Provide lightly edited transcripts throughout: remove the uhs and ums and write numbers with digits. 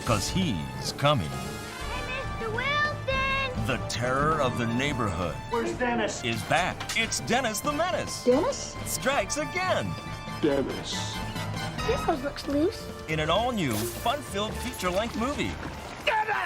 'cause he's coming. Hey, Mr. Wilson! The terror of the neighborhood Where's Dennis? is back. It's Dennis the Menace. Dennis? Strikes again. Dennis. This house looks loose. In an all-new, fun-filled feature-length movie.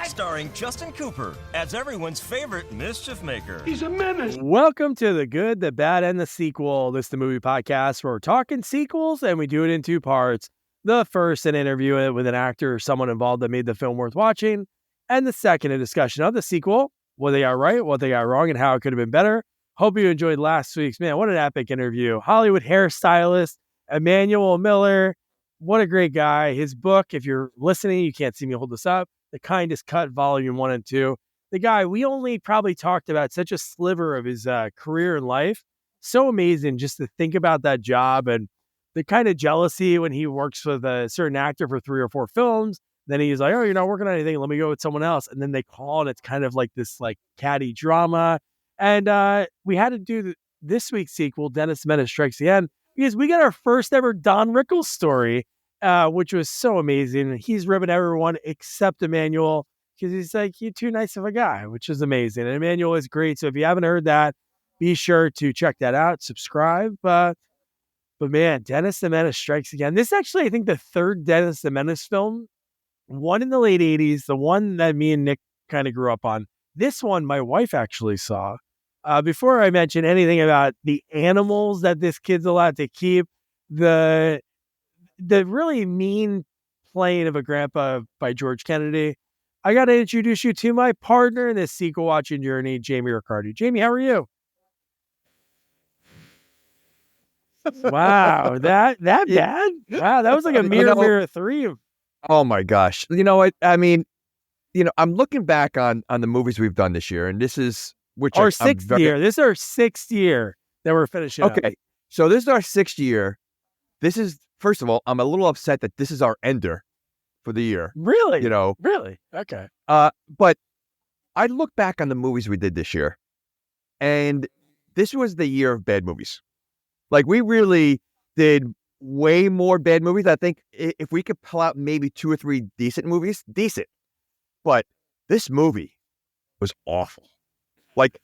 Starring Justin Cooper as everyone's favorite mischief maker. He's a menace. Welcome to The Good, the Bad, and the Sequel. This is the movie podcast where we're talking sequels, and we do it in two parts. The first, an interview with an actor or someone involved that made the film worth watching. And the second, a discussion of the sequel, what they got right, what they got wrong, and how it could have been better. Hope you enjoyed last week's. Man, what an epic interview. Hollywood hairstylist, Emmanuel Miller. What a great guy. His book, if you're listening, you can't see me hold this up. The Kindest Cut, Volume 1 and 2. The guy, we only probably talked about such a sliver of his career and life. So amazing just to think about that job and the kind of jealousy when he works with a certain actor for 3 or 4 films. Then he's like, oh, you're not working on anything. Let me go with someone else. And then they call and it's kind of like this like catty drama. And we had to do this week's sequel, Menace Strikes Again, because we got our first ever Don Rickles story. Which was so amazing. He's ribbing everyone except Emmanuel because he's like, you're too nice of a guy, which is amazing. And Emmanuel is great. So if you haven't heard that, be sure to check that out. Subscribe. But man, Dennis the Menace Strikes Again. This is actually, I think, the third Dennis the Menace film. One in the late 80s, the one that me and Nick kind of grew up on. This one, my wife actually saw. Before I mention anything about the animals that this kid's allowed to keep, the really mean playing of a grandpa by George Kennedy, I got to introduce you to my partner in this sequel watching journey, Jamie Riccardi. Jamie, how are you? Wow, that bad? Wow, that was like a mirror 3. Oh my gosh. You know what? I mean, I'm looking back on the movies we've done this year, and this is our sixth year. This is our 6th year that we're finishing up. Okay, so this is our 6th year. This is, first of all, I'm a little upset that this is our ender for the year. Really? Really? Okay. But I look back on the movies we did this year, and this was the year of bad movies. Like, we really did way more bad movies. I think if we could pull out maybe 2 or 3 decent movies, decent. But this movie was awful. Like,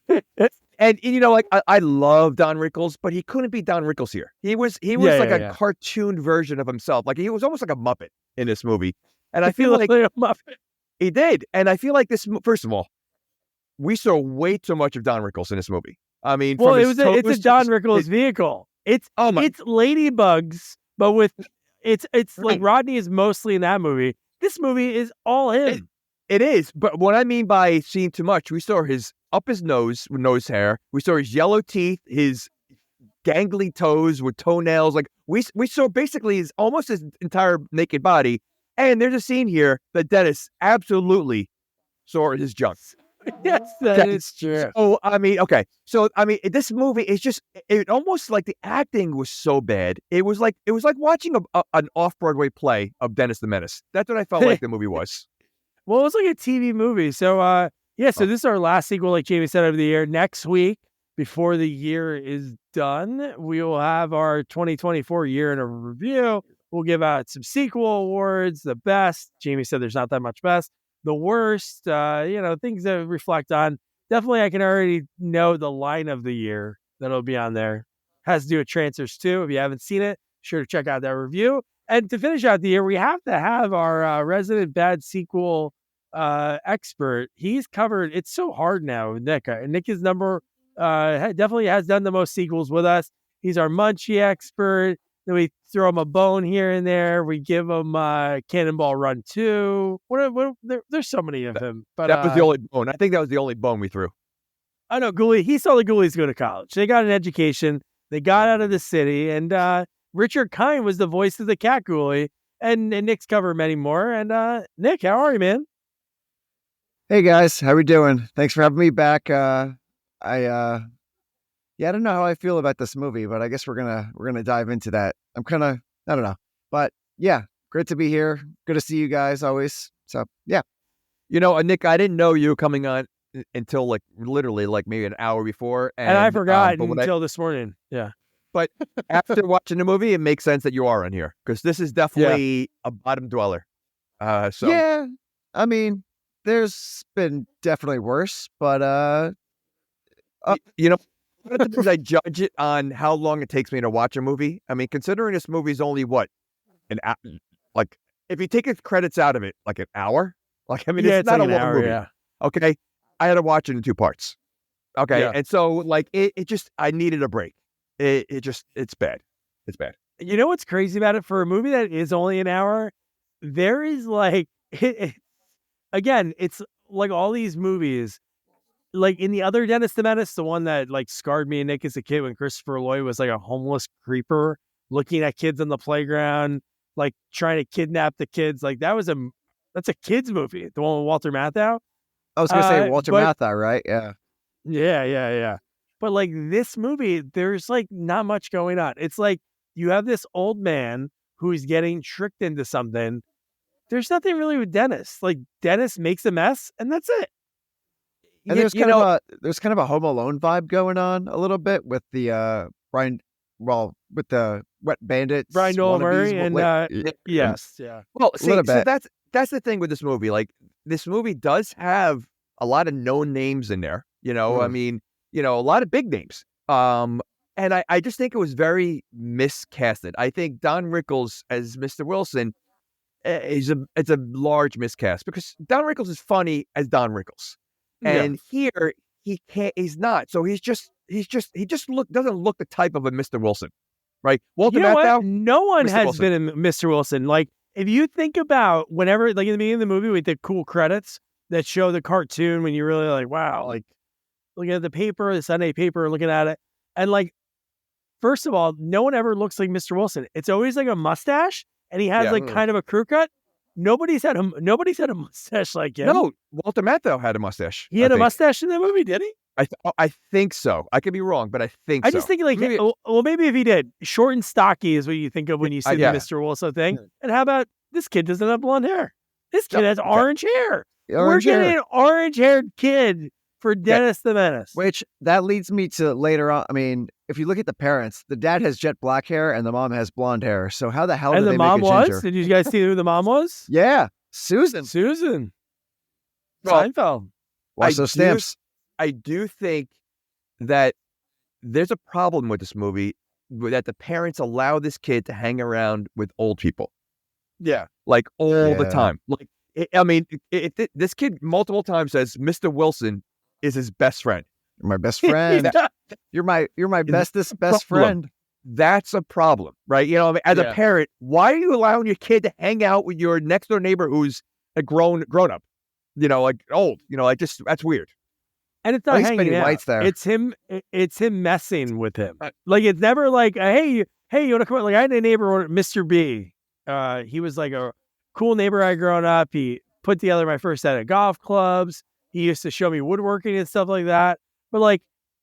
and like, I love Don Rickles, but he couldn't be Don Rickles here. He was a cartoon version of himself. Like, he was almost like a Muppet in this movie. And I feel like a Muppet. He did. And I feel like this, first of all, we saw way too much of Don Rickles in this movie. I mean, well, it's a Don Rickles vehicle. It's Ladybugs, but with it's like Rodney is mostly in that movie. This movie is all him. It is. But what I mean by seeing too much, we saw his nose with nose hair. We saw his yellow teeth, his gangly toes with toenails. Like, we saw basically almost his entire naked body. And there's a scene here that Dennis absolutely saw his junk. Yes, that is true. Oh, I mean, okay. So, I mean, this movie is just, it almost like the acting was so bad. It was like watching an off-Broadway play of Dennis the Menace. That's what I felt like the movie was. Well, it was like a TV movie. So, this is our last sequel, like Jamie said, of the year. Next week, before the year is done, we will have our 2024 year in a review. We'll give out some sequel awards, the best. Jamie said there's not that much best. The worst, things to reflect on. Definitely, I can already know the line of the year that'll be on there. Has to do with Trancers II. If you haven't seen it, sure to check out that review. And to finish out the year, we have to have our resident bad sequel expert. He's covered. It's so hard now, Nick. Nick is definitely has done the most sequels with us. He's our Munchie expert. Then we throw him a bone here and there. We give him Cannonball Run 2. There's so many of him. But that was the only bone. I think that was the only bone we threw. I know, Ghoulie. He saw the Ghoulies go to college. They got an education. They got out of the city. And Richard Kind was the voice of the cat Ghoulie. And Nick's covered many more. And Nick, how are you, man? Hey, guys. How we doing? Thanks for having me back. I don't know how I feel about this movie, but I guess we're gonna dive into that. I don't know. But yeah, great to be here. Good to see you guys always. So yeah. Nick, I didn't know you were coming on until literally maybe an hour before. And I forgot until this morning. Yeah. But after watching the movie, it makes sense that you are on here because this is definitely a bottom dweller. So yeah, I mean, there's been definitely worse, but you know, one of the things I judge it on how long it takes me to watch a movie. I mean, considering this movie is only what like if you take its credits out of it, like an hour. Like I mean, Yeah, it's not like a an long hour, movie. yeah. Okay, I had to watch it in 2 parts. Okay, Yeah. and so like it just I needed a break. It's bad. It's bad. You know what's crazy about it? For a movie that is only an hour, there is like, again, it's like all these movies, like in the other Dennis the Menace, the one that like scarred me and Nick as a kid when Christopher Lloyd was like a homeless creeper looking at kids on the playground, like trying to kidnap the kids. Like that's a kid's movie, the one with Walter Matthau. I was gonna say Walter but- Matthau, right? Yeah. Yeah. But like this movie, there's like not much going on. It's like you have this old man who's getting tricked into something. There's nothing really with Dennis. Like Dennis makes a mess, and that's it. And there's kind of a Home Alone vibe going on a little bit with the with the Wet Bandits, Brian Doyle Murray, wannabes, and yes, yeah. Well, see, little so bit. that's the thing with this movie. Like this movie does have a lot of known names in there. I mean, a lot of big names. And I just think it was very miscasted. I think Don Rickles as Mr. Wilson it's a large miscast because Don Rickles is funny as Don Rickles, and here he's not. So he just doesn't look the type of a Mr. Wilson, right? Walter Matthau, no one Mr. has Wilson. been a Mr. Wilson. Like if you think about whenever, like in the beginning of the movie with the cool credits that show the cartoon, when you're really like, wow, like looking at the paper, the Sunday paper, looking at it, and like, first of all, no one ever looks like Mr. Wilson. It's always like a mustache, and he has like kind of a crew cut. Nobody's had a mustache like him. No, Walter Matthau had a mustache. He had a mustache in the movie, did he? I think so. I could be wrong, but I think so. I just think like, maybe if he did, short and stocky is what you think of when you see the Mr. Wilson thing. And how about this kid doesn't have blonde hair? This kid has orange hair. We're getting an orange-haired kid for Dennis the Menace. Which that leads me to later on. I mean, if you look at the parents, the dad has jet black hair and the mom has blonde hair. So how the hell did they make a ginger? Did you guys see who the mom was? Yeah, Susan. Well, Seinfeld. Watch those stamps. I do think that there's a problem with this movie that the parents allow this kid to hang around with old people. Yeah. Like all the time. Like, I mean, this kid multiple times says Mr. Wilson is his best friend. You're my best friend. You're my bestest best friend. That's a problem, right? I mean, as a parent, why are you allowing your kid to hang out with your next door neighbor who's a grown up? Like old. Like just that's weird. And it's not hanging out. There. It's him messing with him. Like it's never like, hey, you want to come out? Like I had a neighbor, Mr. B. He was like a cool neighbor I grown up. He put together my first set of golf clubs. He used to show me woodworking and stuff like that. But like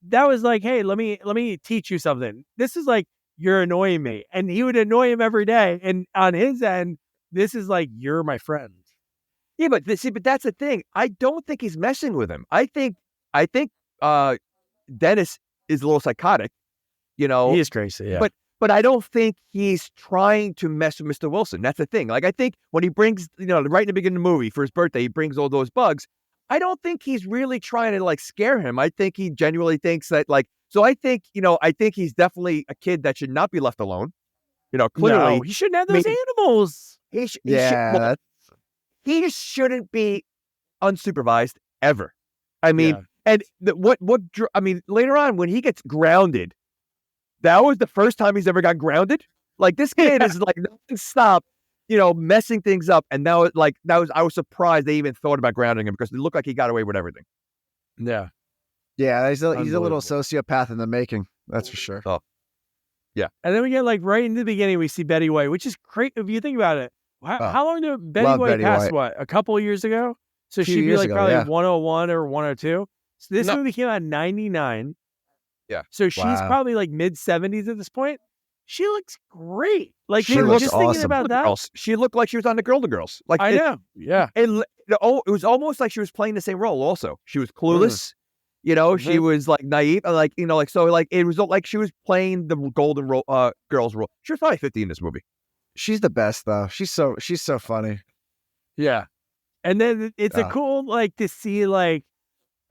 that was like, hey, let me teach you something. This is like you're annoying me, and he would annoy him every day. And on his end, this is like you're my friend. Yeah, but that's the thing. I don't think he's messing with him. I think Dennis is a little psychotic. He is crazy. Yeah, but I don't think he's trying to mess with Mr. Wilson. That's the thing. Like I think when he brings, right in the beginning of the movie for his birthday, he brings all those bugs. I don't think he's really trying to like scare him. I think he genuinely thinks that like. So I think he's definitely a kid that should not be left alone. Clearly no, he shouldn't have those animals. He shouldn't be unsupervised ever. I mean, and I mean, later on when he gets grounded, that was the first time he's ever got grounded. Like this kid is like non-stop, messing things up. And now I was surprised they even thought about grounding him because it looked like he got away with everything. Yeah. Yeah, he's a little sociopath in the making. That's for sure. Oh. Yeah. And then we get like right in the beginning, we see Betty White, which is great if you think about it. How long did Betty White pass? What, a couple of years ago? So she'd be like probably 101 or 102. So this movie came out in 99. Yeah. So she's probably like mid 70s at this point. She looks great. Like she looks just awesome. Thinking about that. She looked like she was on the Girl to Girls. Like I know. Yeah. It was almost like she was playing the same role. Also, she was clueless. She was like naive, so like it was like she was playing the Golden Girls role. She was probably 50 in this movie. She's the best though. She's so funny. Yeah. And then it's a cool, like, to see, like,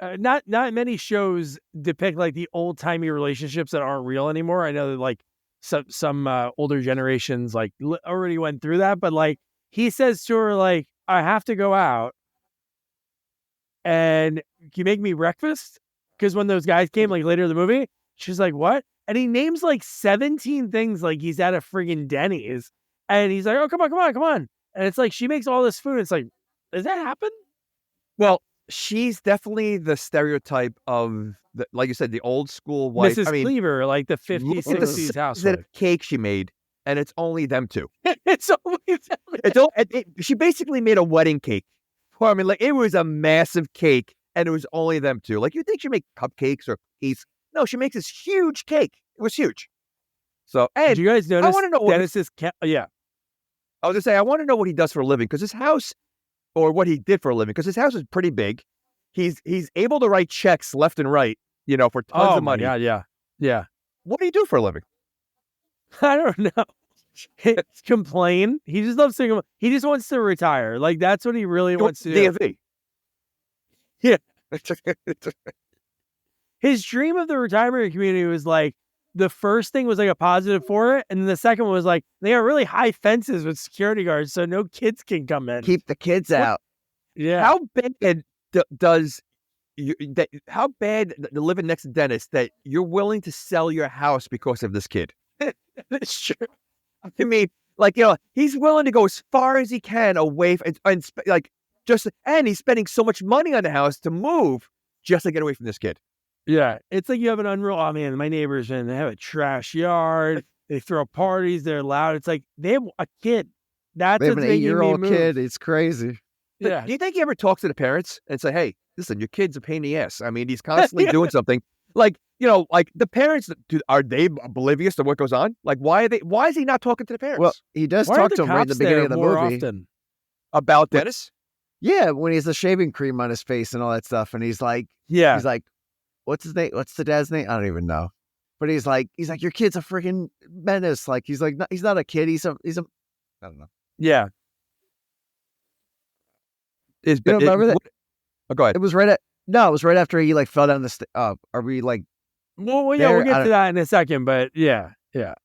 not many shows depict, like, the old-timey relationships that aren't real anymore. I know that, like, some older generations, like, already went through that, but, like, he says to her, like, I have to go out, and can you make me breakfast? Because when those guys came, like, later in the movie, she's like, what? And he names, like, 17 things like he's at a friggin' Denny's. And he's like, oh, come on. And it's like, she makes all this food. It's like, does that happen? Well, she's definitely the stereotype of, like you said, the old school wife. Mrs. I mean, Cleaver, like the 50s, look at 60s the housewife. cake she made, and it's only them two. It's always She basically made a wedding cake. Well, I mean, like, it was a massive cake, and it was only them two. Like, you think she'd make cupcakes or cookies? No, she makes this huge cake. It was huge. So, and did you guys notice? I want to know Dennis's yeah. I was gonna say, I want to know what he does for a living, because his house, or what he did for a living, because his house is pretty big. He's able to write checks left and right, for tons of money. Yeah. What do you do for a living? I don't know. Complain. He just loves to. He just wants to retire. Like, that's what he really wants to do. DMV. Yeah. His dream of the retirement community was like, the first thing was like a positive for it, and then the second one was like, they are really high fences with security guards, so no kids can come in. Keep the kids out. Yeah. How bad how bad living next to Dennis that you're willing to sell your house because of this kid? That's true. I mean, like, he's willing to go as far as he can away and he's spending so much money on the house to move just to get away from this kid. Yeah. It's like you have an unreal, oh man, my neighbors, and they have a trash yard. They throw parties. They're loud. It's like they have a kid. That's They have an 8-year-old kid. It's crazy. Yeah. Do you think he ever talks to the parents and say, hey, listen, your kid's a pain in the ass? I mean, he's constantly doing something. Like, like the parents, are they oblivious to what goes on? Like, why is he not talking to the parents? Well, he does Why talk are to him right in the cops beginning there of the more movie. often? About Dennis? Yeah, when he has the shaving cream on his face and all that stuff, and he's like, Yeah. what's his name? What's the dad's name? I don't even know. But he's like, your kid's a freaking menace. Like, he's like, he's not a kid. He's a. I don't know. Yeah. Remember that? Go ahead. It was right after he like fell down the are we like? Well, yeah, we'll get to that in a second, but yeah.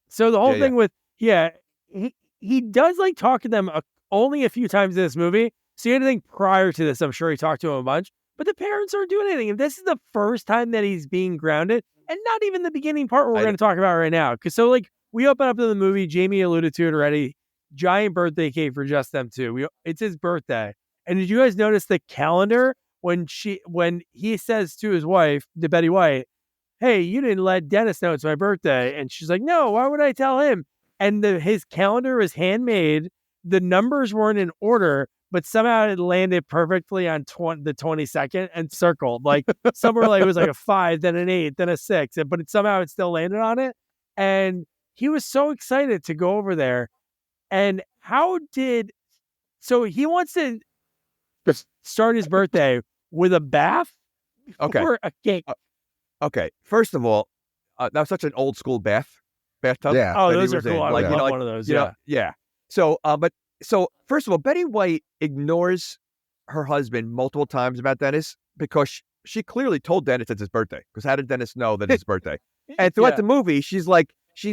So the whole thing with, he does like talk to them only a few times in this movie. So anything prior to this, I'm sure he talked to him a bunch, but the parents aren't doing anything. And this is the first time that he's being grounded, and not even the beginning part we're going to talk about right now. Because we open up to the movie, Jamie alluded to it already, giant birthday cake for just them two. It's his birthday. And did you guys notice the calendar when he says to his wife, to Betty White, hey, you didn't let Dennis know it's my birthday. And she's like, no, why would I tell him? And his calendar was handmade. The numbers weren't in order, but somehow it landed perfectly on the 22nd and circled. Like somewhere like it was like a 5, then an 8, then a 6. But somehow it still landed on it. And he was so excited to go over there. And so he wants to start his birthday with a bath or a cake. Okay. First of all, that was such an old school bathtub. Yeah. Oh, those are cool. I like one of those. Yeah. Yeah. So, so first of all, Betty White ignores her husband multiple times about Dennis because she clearly told Dennis it's his birthday. Because how did Dennis know that it's his birthday? And throughout the movie, she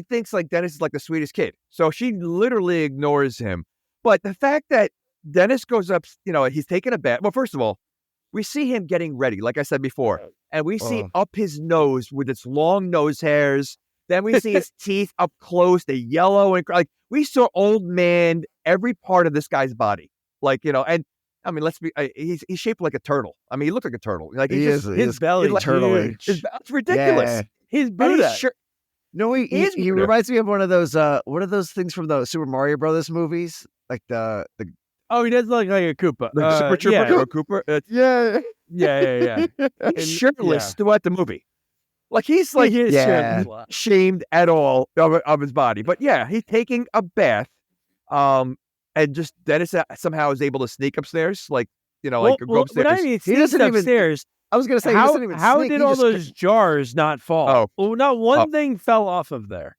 thinks like Dennis is like the sweetest kid. So she literally ignores him. But the fact that Dennis goes up, he's taking a bath. Well, first of all, we see him getting ready, like I said before, and we see up his nose with its long nose hairs. Then we see his teeth up close, the yellow, and like we saw old man every part of this guy's body, and I mean, he's shaped like a turtle. I mean, he looked like a turtle. Like his belly, like turtle. It's ridiculous. Yeah. His Buddha. No, he reminds me of one of those things from the Super Mario Brothers movies, like the. Oh, he does look like a Koopa. Like Super Trooper or Cooper. Yeah. He's shirtless throughout the movie. Like he's like shamed at all of his body. But yeah, he's taking a bath. And just Dennis somehow is able to sneak upstairs, go upstairs. But I mean, he doesn't upstairs. I was going to say, how did all those jars not fall? Oh. Well, not one thing fell off of there.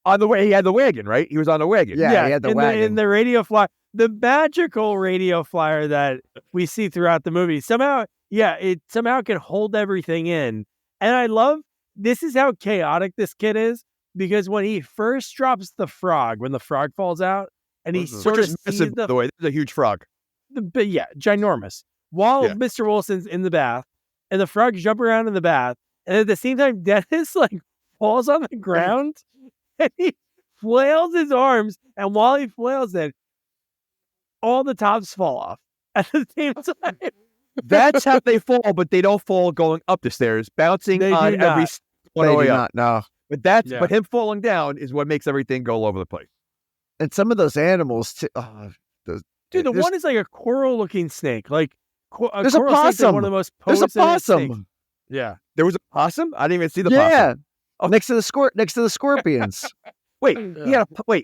On the way, he had the wagon, right? He was on the wagon. Yeah, he had the wagon. In the radio fly. the magical radio flyer that we see throughout the movie, somehow can hold everything in. And I love, this is how chaotic this kid is, because when he first drops the frog, when the frog falls out, and he sort of sees massive, by the way, this is a huge frog. But yeah, ginormous. While Mr. Wilson's in the bath, and the frogs jump around in the bath, and at the same time, Dennis like falls on the ground, and he flails his arms, and while he flails it, all the tops fall off at the same time. That's how they fall, but they don't fall going up the stairs, bouncing on every one way up. No. But him falling down is what makes everything go all over the place. And some of those animals, too. Dude, the one is like a coral-looking snake. Like there's a possum. One of the most there's a possum. Snakes. Yeah, there was a possum. I didn't even see the possum. Oh. Next to the scorpions. Wait,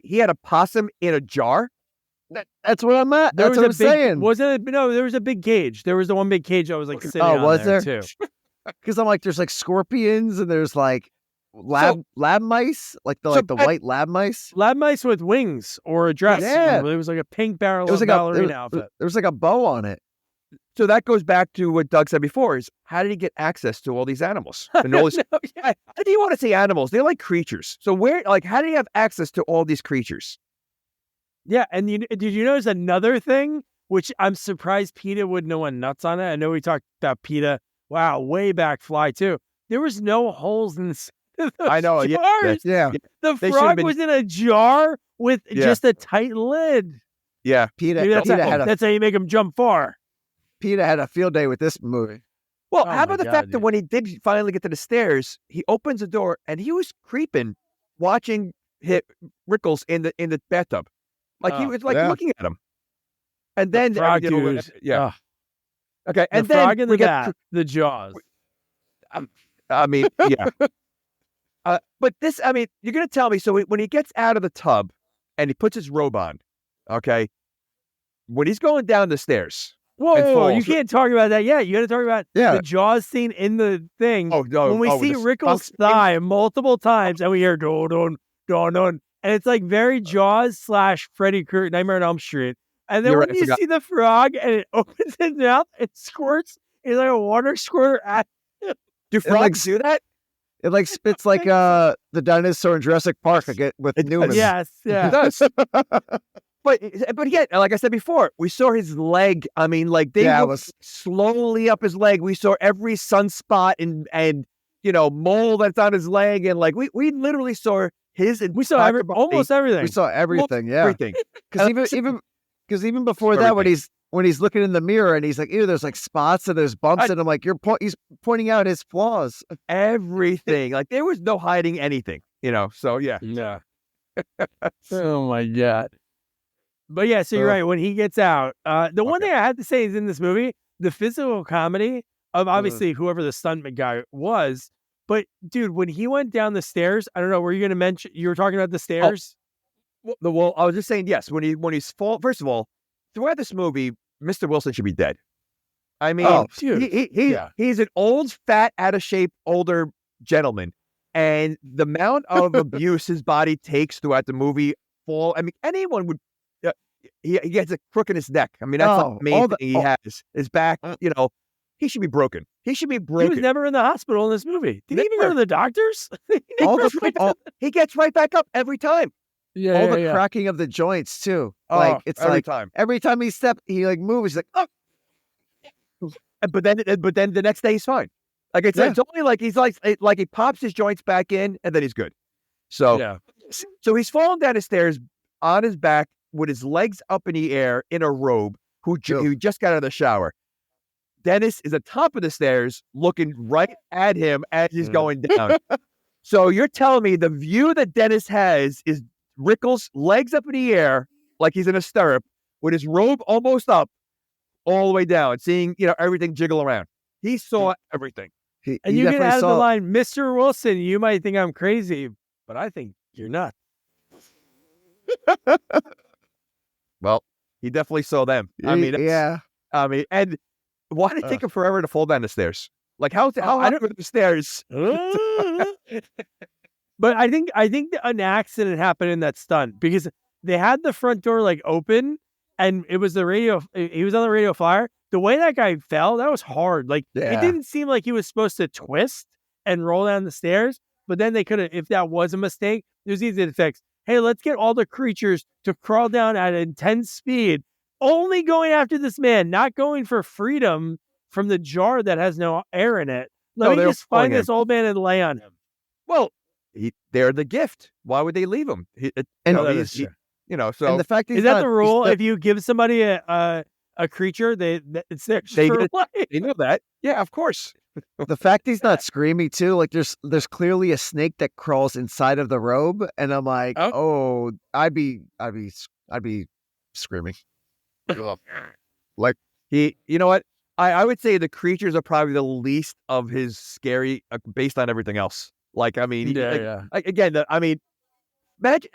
he had a possum in a jar. That's what I'm at. That's what I'm saying. There was a big cage. There was the one big cage I was like sitting on was there too? Because I'm like, there's like scorpions and there's like lab mice, like the white lab mice. Lab mice with wings or a dress. Yeah. It was like a pink ballerina outfit. There was like a bow on it. So that goes back to what Doug said before: is how did he get access to all these animals? And all this, how do you want to say animals? They're like creatures. So how did he have access to all these creatures? Yeah, and did you notice another thing, which I'm surprised PETA wouldn't have went nuts on it? I know we talked about PETA, way back Fly too. There was no holes in I know, jars. Yeah. The frog was in a jar with just a tight lid. Yeah. That's how you make them jump far. PETA had a field day with this movie. Well, how about the fact that when he did finally get to the stairs, he opens the door and he was creeping, watching Rickles in the bathtub. Like he was looking at him. And then frog dude. Okay, and the then frog in the bath, the jaws. I mean, yeah. But this, I mean, you're gonna tell me. So when he gets out of the tub and he puts his robe on, okay, when he's going down the stairs. Whoa, you can't talk about that yet. You got to talk about the Jaws scene in the thing. Oh, no. When we see Rickles' thigh multiple times and we hear don, don, don, don. And it's like very Jaws / Freddy Krueger, Nightmare on Elm Street. And then when you see the frog and it opens its mouth, it squirts. It's like a water squirter at him. Do frogs do that? It like spits like the dinosaur in Jurassic Park with Newman. Yes, yeah. It does. But again, like I said before, we saw his leg. I mean, like they was slowly up his leg. We saw every sunspot and mole that's on his leg, and like we literally saw his. We saw almost everything. We saw everything. Yeah, everything. Because even before that, when he's looking in the mirror and he's like, ew, there's like spots and there's bumps, and I'm like, he's pointing out his flaws. Everything. Like there was no hiding anything. So yeah. Yeah. Oh my God. But yeah, so you're right. When he gets out, the one thing I have to say is in this movie, the physical comedy of obviously whoever the stuntman guy was. But dude, when he went down the stairs, I don't know, were you going to mention, you were talking about the stairs? Well, I was just saying, yes, when he's first of all, throughout this movie, Mr. Wilson should be dead. I mean, he's an old, fat, out of shape, older gentleman. And the amount of abuse his body takes throughout the movie, anyone would, he gets a crook in his neck. I mean, that's the main thing he has. His back, he should be broken. He should be broken. He was never in the hospital in this movie. Did he even go to the doctors? He gets right back up every time. Yeah, all the cracking of the joints too. Like it's every time he moves, he's like, oh. But then the next day he's fine. Like it's only like he's like he pops his joints back in and then he's good. So so he's falling down the stairs on his back with his legs up in the air in a robe. Who just got out of the shower. Dennis is at the top of the stairs looking right at him as he's going down. So you're telling me the view that Dennis has is Rickles' legs up in the air like he's in a stirrup with his robe almost up all the way down, seeing everything jiggle around. He saw everything. And you get out of the line, Mr. Wilson, you might think I'm crazy, but I think you're nuts. Well, he definitely saw them. I mean, and why did it take him forever to fall down the stairs? Like how high were the stairs? But I think an accident happened in that stunt because they had the front door like open and it was the radio. He was on the radio flyer. The way that guy fell, that was hard. Like Yeah. it didn't seem like he was supposed to twist and roll down the stairs. But then they could have, if that was a mistake, it was easy to fix. Hey, let's get all the creatures to crawl down at intense speed, only going after this man, not going for freedom from the jar that has no air in it. Let me just find this old man and lay on him. Well, they're the gift. Why would they leave him? So and the fact is that the rule? If you give somebody a creature, it's their life. They know that. Yeah, of course. the fact he's not screaming too, like there's clearly a snake that crawls inside of the robe, and I'm like, I'd be screaming. Like you know what? I would say the creatures are probably the least of his scary based on everything else. Like, I mean, again, imagine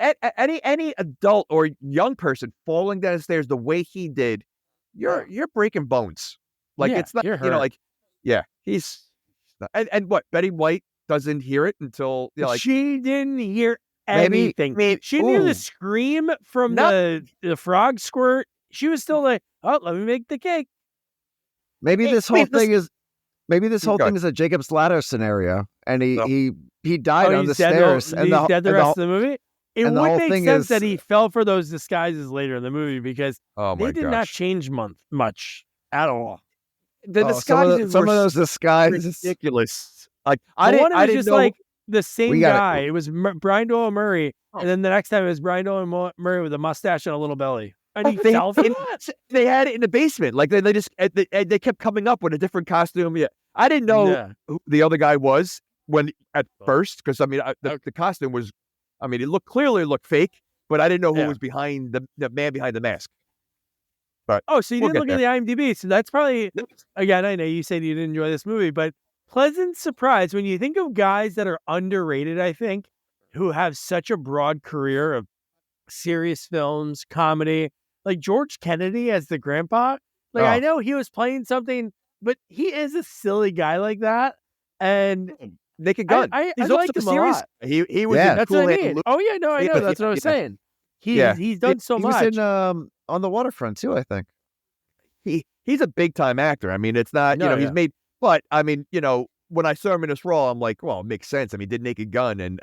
any adult or young person falling down the stairs the way he did. You're breaking bones. Like it's not, he's and what Betty White doesn't hear it until she didn't hear anything. She didn't hear the scream from the frog squirt. She was still like, oh, let me make the cake. Maybe this whole thing is a Jacob's Ladder scenario, and he died on the stairs, and he's dead the rest of the movie. It would make sense that he fell for those disguises later in the movie because they did not change much at all. The disguises some of those disguises ridiculous. Like I didn't just know, like the same guy. It was Brian Doyle Murray, and then the next time it was Brian Doyle Murray with a mustache and a little belly. And he fell for that? They had it in the basement. Like they just they kept coming up with a different costume. Yeah, I didn't know who the other guy was at first because I mean the costume was. I mean, it clearly looked fake, but I didn't know who was behind the man behind the mask. But so you didn't look at the IMDb. So that's probably, again, I know you said you didn't enjoy this movie, but pleasant surprise when you think of guys that are underrated, I think, who have such a broad career of serious films, comedy, like George Kennedy as the grandpa. Like, I know he was playing something, but he is a silly guy like that. And Naked Gun. I like him a lot. He was in that's what I mean. Oh, yeah, no, I know. That's what I was saying. He's done so much. He was in On the Waterfront, too, I think. He's a big-time actor. I mean, it's not, he's made, but, I mean, when I saw him in this role, I'm like, well, it makes sense. I mean, he did Naked Gun, and,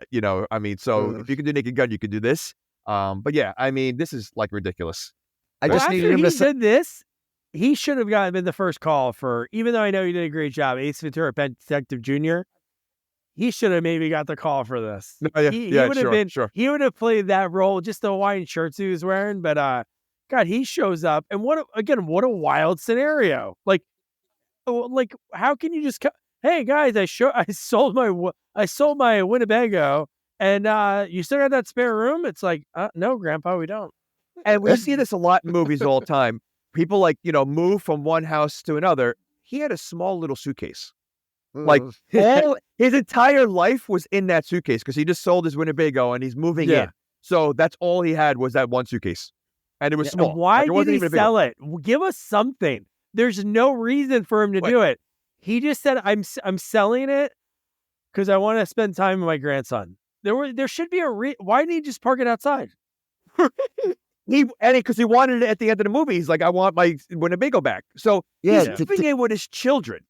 I mean, so if you can do Naked Gun, you can do this. But yeah, I mean, this is, like, ridiculous. I just needed him to did this. He should have been the first call for, even though I know he did a great job, Ace Ventura, Pet Detective Jr., he should have maybe got the call for this. He would have played that role, just the Hawaiian shirts he was wearing. But God, he shows up, and what a wild scenario! Like how can you just? Hey guys, I sold my Winnebago, and you still got that spare room? It's like, no, Grandpa, we don't. And we see this a lot in movies all the time. People move from one house to another. He had a small little suitcase. Like his entire life was in that suitcase because he just sold his Winnebago and he's moving in. So that's all he had was that one suitcase, and it was small. And why did he sell it? Give us something. There's no reason for him to do it. He just said, "I'm selling it because I want to spend time with my grandson." There should be why didn't he just park it outside? Because he wanted it at the end of the movie. He's like, I want my Winnebago back. So he's moving in with his children.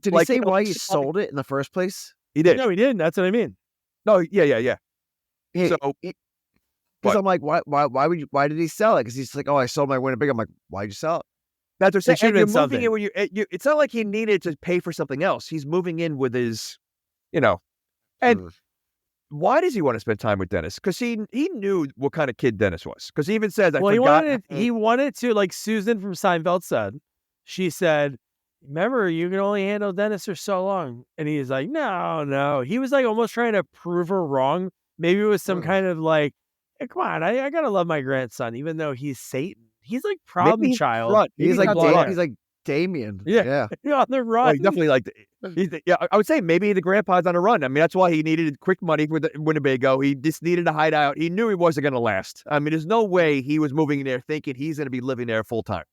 Did he say why he sold it in the first place? He did. No, he didn't. That's what I mean. No, yeah. Because I'm like, why did he sell it? Because he's like, I sold my Winnebago. I'm like, why'd you sell it? That's what I'm saying. You're moving in when it's not like he needed to pay for something else. He's moving in with his, and why does he want to spend time with Dennis? Because he knew what kind of kid Dennis was. Because he even says, he wanted to, like Susan from Seinfeld said, she said, remember, you can only handle Dennis for so long. And he's like, no. He was like almost trying to prove her wrong. Maybe it was some kind of like, hey, come on, I got to love my grandson, even though he's Satan. He's like problem child. He's like Damien. Yeah. On the run. Well, he definitely I would say maybe the grandpa's on a run. I mean, that's why he needed quick money with the Winnebago. He just needed to hide out. He knew he wasn't going to last. I mean, there's no way he was moving in there thinking he's going to be living there full time.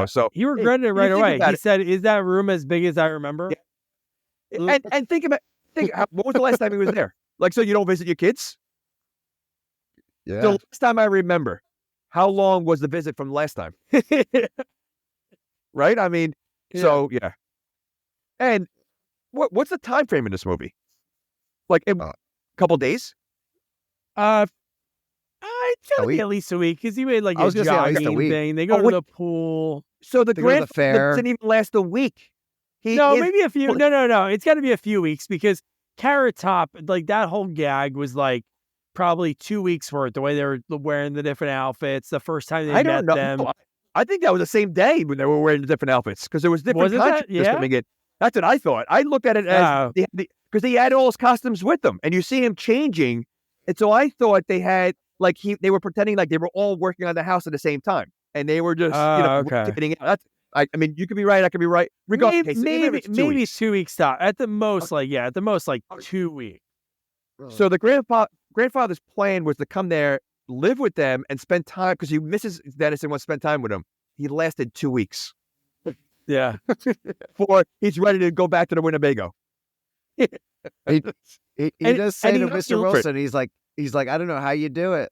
So he regretted it right away. He said, "Is that room as big as I remember?" Yeah. And think what was the last time he was there? Like, so you don't visit your kids? Yeah. The last time I remember, how long was the visit from last time? Right? I mean, so yeah. And what's the time frame in this movie? Like a couple days? It's gotta be at least a week because he made like I a was gonna say at least a jogging week. thing. They go to the pool. So the They go to the fair. doesn't even last a week. Maybe a few. No. It's got to be a few weeks because Carrot Top, like that whole gag was like probably 2 weeks worth. The way they were wearing the different outfits, the first time they met them. No, I think that was the same day when they were wearing the different outfits because there was different contractors coming in. That's what I thought. I looked at it as because he had all his costumes with them, and you see him changing. And so I thought they had they were pretending like they were all working on the house at the same time, and they were just getting out. That's I mean, you could be right, I could be right. Regardless, maybe 2 weeks stop at the most. At the most 2 weeks. So the grandfather's plan was to come there, live with them, and spend time because he misses Dennis and wants to spend time with him. He lasted 2 weeks. Yeah, before he's ready to go back to the Winnebago. He does say to Mr. Wilson, he's like, I don't know how you do it.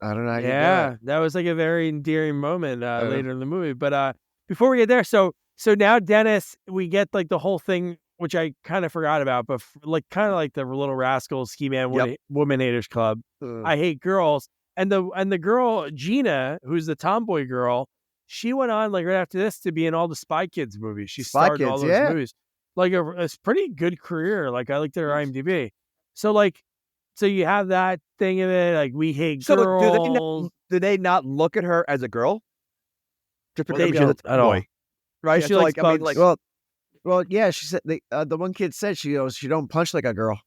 I don't know how you do it. That was like a very endearing moment later in the movie. But before we get there, so now Dennis, we get like the whole thing, which I kind of forgot about, but kind of like the Little Rascals Ski Man Woman Haters Club. I hate girls, and the girl Gina, who's the tomboy girl, she went on like right after this to be in all the Spy Kids movies. She starred in all those movies. Like a pretty good career. Like I looked at her IMDb. So you have that thing of it. Like we hate girls. Do they not look at her as a girl? Just because they don't at all. Right? Yeah, she likes bugs. Well, yeah. She said the one kid said she don't punch like a girl.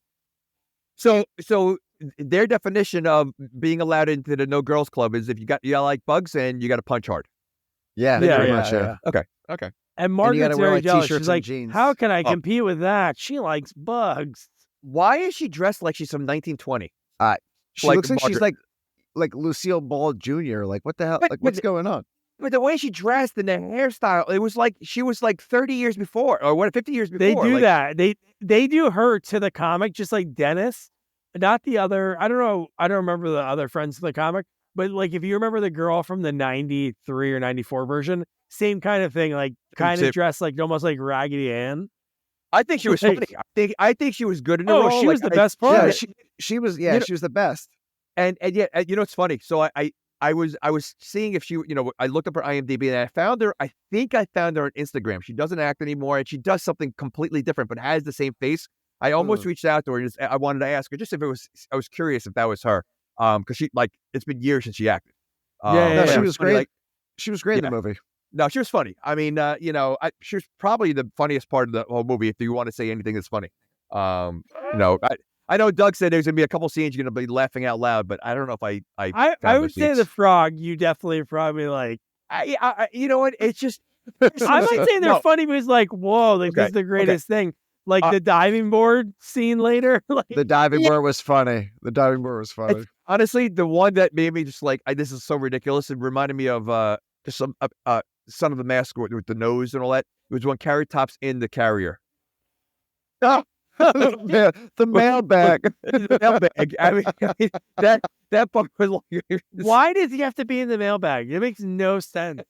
So their definition of being allowed into the no girls club is if you like bugs and you got to punch hard. Yeah, pretty much. Yeah. Okay. And Margaret's very jealous. T-shirts She's like, jeans. how can I compete with that? She likes bugs. Why is she dressed like she's from 1920? She looks like she's like Lucille Ball Jr. Like, what the hell? What's going on? But the way she dressed and the hairstyle, it was like she was like 30 years before, or 50 years before. They do that. They do her to the comic, just like Dennis. Not the other. I don't know. I don't remember the other friends in the comic. But like, if you remember the girl from the 93 or 94 version, same kind of thing, like kind of dressed like almost like Raggedy Ann. I think she was funny. I think she was good in the role. She was the best part. Yeah, she was. Yeah, she was the best. And yet, it's funny. So I was seeing if she, I looked up her IMDb and I found her. I think I found her on Instagram. She doesn't act anymore, and she does something completely different, but has the same face. I almost reached out to her. I wanted to ask her just if it was. I was curious if that was her. Because she it's been years since she acted. She was great. She was great in the movie. No, she was funny. I mean, she was probably the funniest part of the whole movie. If you want to say anything that's funny, I know Doug said there's gonna be a couple scenes you're gonna be laughing out loud, but I don't know if I would say the frog. You definitely probably like. You know what? It's just. I might say they're funny, but it's like, whoa, this is the greatest thing. Like the diving board scene later. The diving board was funny. The diving board was funny. Honestly, the one that made me just like, this is so ridiculous. It reminded me of just some Son of the Mask with the nose and all that. It was when Carrot Top's in the carrier. The mailbag. The mailbag. I mean that book was like. Why does he have to be in the mailbag? It makes no sense.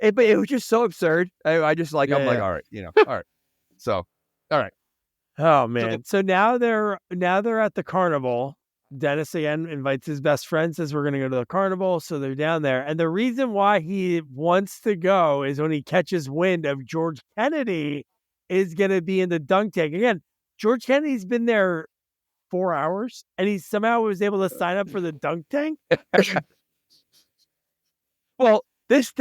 But it was just so absurd. I just like I'm like, all right, all right. So, all right. Oh man. So now they're at the carnival. Dennis again invites his best friend, says we're going to go to the carnival. So they're down there. And the reason why he wants to go is when he catches wind of George Kennedy is going to be in the dunk tank. Again, George Kennedy's been there 4 hours and he somehow was able to sign up for the dunk tank. Well, this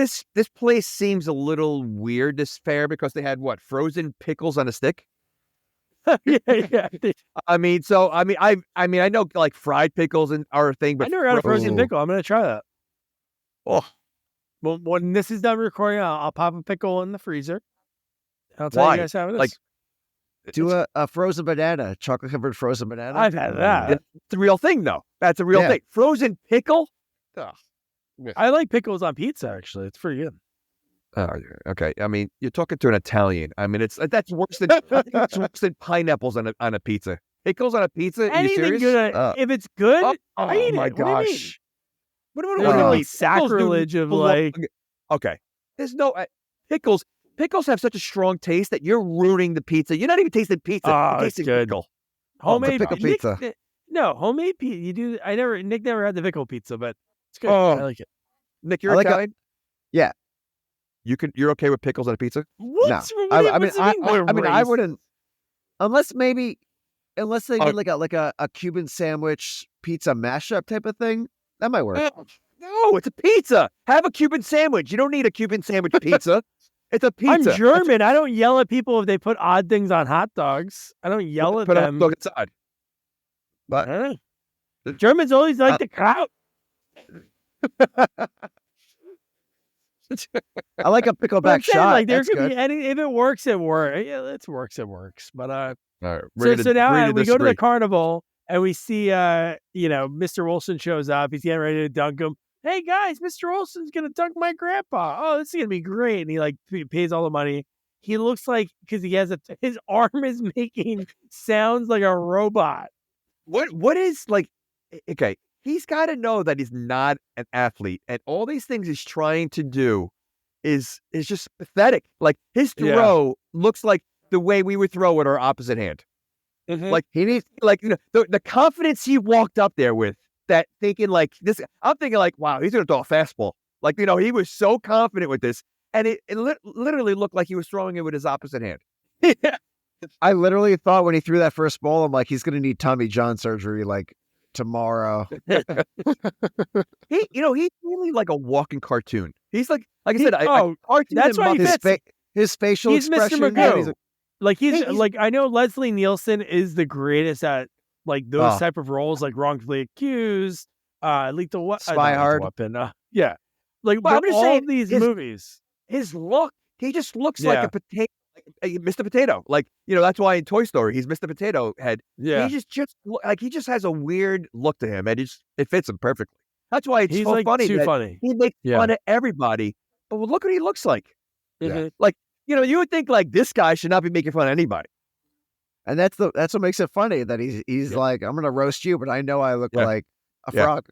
place seems a little weird, this fair, because they had frozen pickles on a stick. yeah. I know like fried pickles are a thing, but I never got a frozen pickle. I'm gonna try that. Oh, well, when this is done recording, I'll pop a pickle in the freezer. I'll tell you guys how it is. Like, do a frozen banana, chocolate covered frozen banana. I've had that. It's a real thing, though. That's a real thing. Frozen pickle. Ugh. I like pickles on pizza. Actually, it's pretty good. Oh, okay. I mean, you're talking to an Italian. I mean, that's worse than it's worse than pineapples on a pizza. Pickles on a pizza? Are you serious? Good if it's good, oh I eat my it. gosh! There's no like sacrilege of like. Okay, there's no pickles. Pickles have such a strong taste that you're ruining the pizza. You're not even tasting pizza. Oh, you're it's tasting good. pickle. Homemade pickle pizza. No, homemade pizza. You do. Nick never had the pickle pizza, but it's good. Oh. I like it. Nick, you're I like Italian. Yeah. You're okay with pickles on a pizza? What? No. What's it mean by I race? wouldn't, unless they did like a Cuban sandwich pizza mashup type of thing. That might work. No, it's a pizza. Have a Cuban sandwich. You don't need a Cuban sandwich pizza. It's a pizza. I'm German. I don't yell at people if they put odd things on hot dogs. I don't yell at Put a them. hot dog inside. I don't know. Germans always like the crowd. I like a pickleback But I'm saying, shot. like there That's could good. be any. If it works, it works. Yeah, it works. But All right, so now we go to the disagree. carnival and we see Mr. Olson shows up. He's getting ready to dunk him. Hey guys, Mr. Olson's gonna dunk my grandpa. Oh, this is gonna be great. And he like pays all the money. He looks like because he has his arm is making sounds like a robot. What is like? Okay, he's got to know that he's not an athlete, and all these things he's trying to do is just pathetic. Like his throw looks like the way we would throw with our opposite hand. Mm-hmm. Like he needs, like the confidence he walked up there with, that thinking like this. I'm thinking like, wow, he's gonna throw a fastball. Like he was so confident with this, and it literally looked like he was throwing it with his opposite hand. I literally thought when he threw that first ball, I'm like, he's gonna need Tommy John surgery like tomorrow. He's really like a walking cartoon. He's like I said, cartoon. That's why he fits. His facial He's Mr. expression. Magoo. He's Like I know Leslie Nielsen is the greatest at like those type of roles, like wrongfully accused, lethal Spy Hard. weapon. Yeah, like Well, I'm but just all saying, these movies. his look, he just looks like a potato, like Mr. Potato. Like that's why in Toy Story he's Mr. Potato Head. Yeah, he just like he just has a weird look to him, and it fits him perfectly. That's why it's he's so like funny. too that funny. He makes fun of everybody, but look what he looks like. Mhm. Like you would think like this guy should not be making fun of anybody. and that's what makes it funny that he's like, I'm gonna roast you, but I know I look like a frog.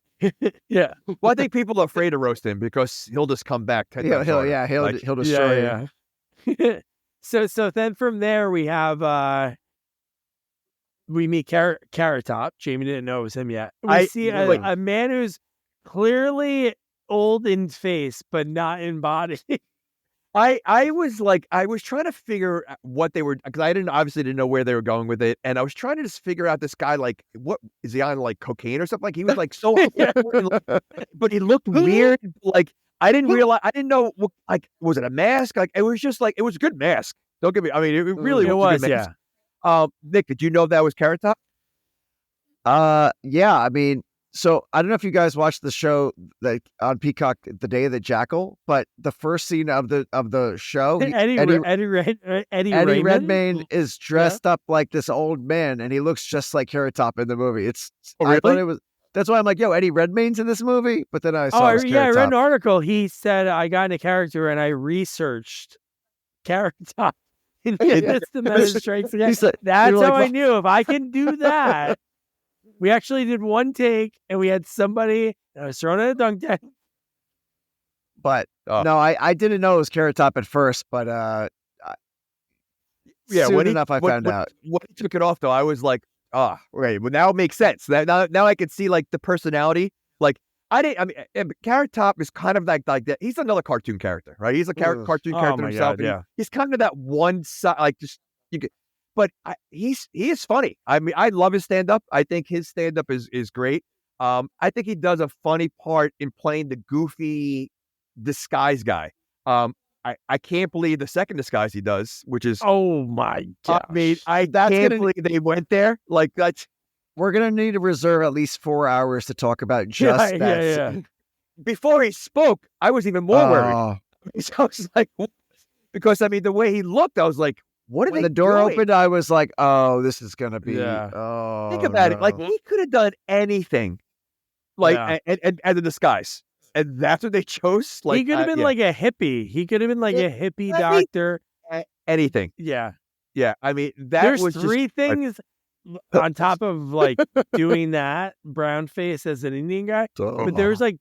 Yeah, Well, I think people are afraid to roast him because he'll just come back. 10 times harder. He'll destroy you. yeah. So then from there we have we meet Carrot Top. Jamie didn't know it was him yet. We see a man who's clearly old in face but not in body. I was trying to figure out what they were, because I obviously didn't know where they were going with it, and I was trying to just figure out this guy, like, what is he on, like cocaine or something? Like he was like so, but he looked weird. Like I didn't realize, I didn't know, like was it a mask? Like it was just like it was a good mask. Don't get me. I mean, it really was a good mask. Nick, did you know that was Carrot Top? Yeah. I mean, so I don't know if you guys watched the show like on Peacock, The Day of the Jackal, but the first scene of the show, Eddie Redmayne is dressed up like this old man, and he looks just like Carrot Top in the movie. I thought it was. That's why I'm like, yo, Eddie Redmayne's in this movie. But then I saw. I read an article. He said I got into character and I researched Carrot Top. It's the Menace Strikes Again. That's how I knew if I can do that. We actually did one take, and we had somebody that was thrown in a dunk tank. But no, I didn't know it was Carrot Top at first, but soon enough I found out. When he took it off, though, I was like, right. Well, now it makes sense. Now I can see like the personality. Like Carrot Top is kind of like that. He's another cartoon character, right? He's a cartoon character himself. God, he's kind of that one side, like just you get. But he is funny. I mean, I love his stand-up. I think his stand-up is great. I think he does a funny part in playing the goofy disguise guy. I can't believe the second disguise he does, which is oh my god. I mean, can't believe they went there. Like that's we're gonna need to reserve at least 4 hours to talk about just that. Yeah. Before he spoke, I was even more worried. So I was like, because I mean, the way he looked, I was like, what are when they the door doing? opened, I was like, oh, this is gonna be. Yeah. Oh, think about it. no. Like he could have done anything, like and a disguise, and that's what they chose. Like he could have been like a hippie. He could have been like a hippie doctor. Anything. Yeah. I mean, There's was three things on top of like doing that brown face as an Indian guy, but there's like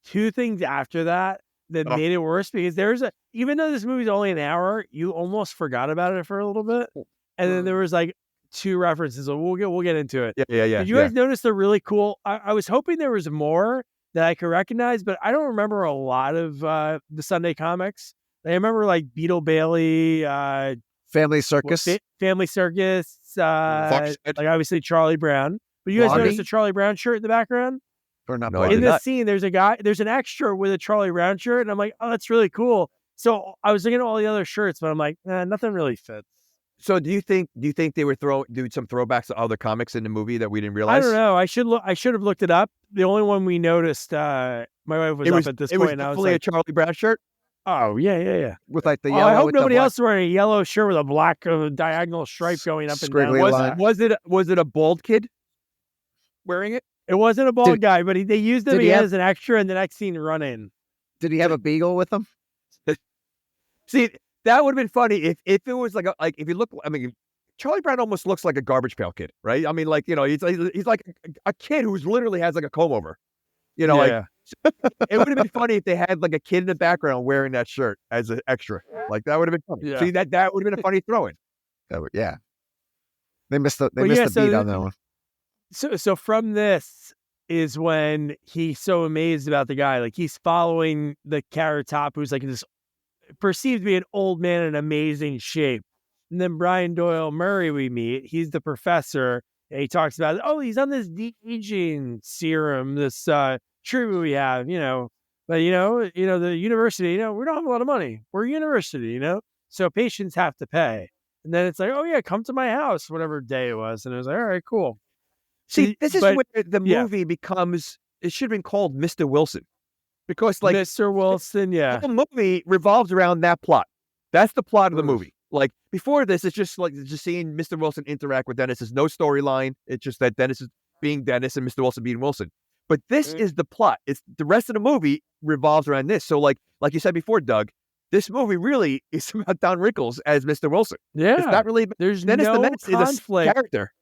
two things after that made it worse because even though this movie's only an hour, you almost forgot about it for a little bit. And then there was like two references. So we'll get into it. Yeah. Did you guys notice the really cool? I was hoping there was more that I could recognize, but I don't remember a lot of the Sunday comics. I remember like Beetle Bailey, Family Circus. Family Circus, like obviously Charlie Brown. But you guys Lonnie? noticed the Charlie Brown shirt in the background? Or not No, I Bonnie. In did this not. scene, there's an extra with a Charlie Brown shirt, and I'm like, oh, that's really cool. So I was looking at all the other shirts, but I'm like, nothing really fits. So do you think they were doing some throwbacks to other comics in the movie that we didn't I realize? don't know. I should have looked it up. The only one we noticed, my wife was up at this point, and I was definitely like, a Charlie Brown shirt. oh yeah. With like the Oh, yellow. I hope with the nobody black else is wearing a yellow shirt with a black diagonal stripe going up and down. squiggly line. Was it a bald kid wearing it? It wasn't a bald guy, but they used him did he again have- as an extra in the next scene running. Did he have a beagle with him? See, that would have been funny if it was like if you look. I mean, Charlie Brown almost looks like a garbage pail kid, right? I mean, like he's like a kid who's literally has like a comb over. Like it would have been funny if they had like a kid in the background wearing that shirt as an extra. Like that would have been funny. Yeah. See, that would have been a funny throw-in. Yeah. They missed the Well, beat so on that one. So from this is when he's so amazed about the guy. Like he's following the Carrot Top, who's like this perceived to be an old man in amazing shape. And then Brian Doyle Murray we meet. He's the professor. And he talks about, he's on this de-aging serum, this treatment we have, But the university, we don't have a lot of money. We're a university, So patients have to pay. And then it's like, oh yeah, come to my house, whatever day it was. And it was like, all right, cool. See, this is but- where the movie becomes. It should have been called Mr. Wilson, because like Mr. Wilson, yeah. the whole movie revolves around that plot. That's the plot of the movie. Like before this, it's just seeing Mr. Wilson interact with Dennis. There's no storyline. It's just that Dennis is being Dennis and Mr. Wilson being Wilson. But this is the plot. It's the rest of the movie revolves around this. So like you said before, Doug, this movie really is about Don Rickles as Mr. Wilson. Yeah. It's not really. There's Dennis the no Menace is a conflict. character.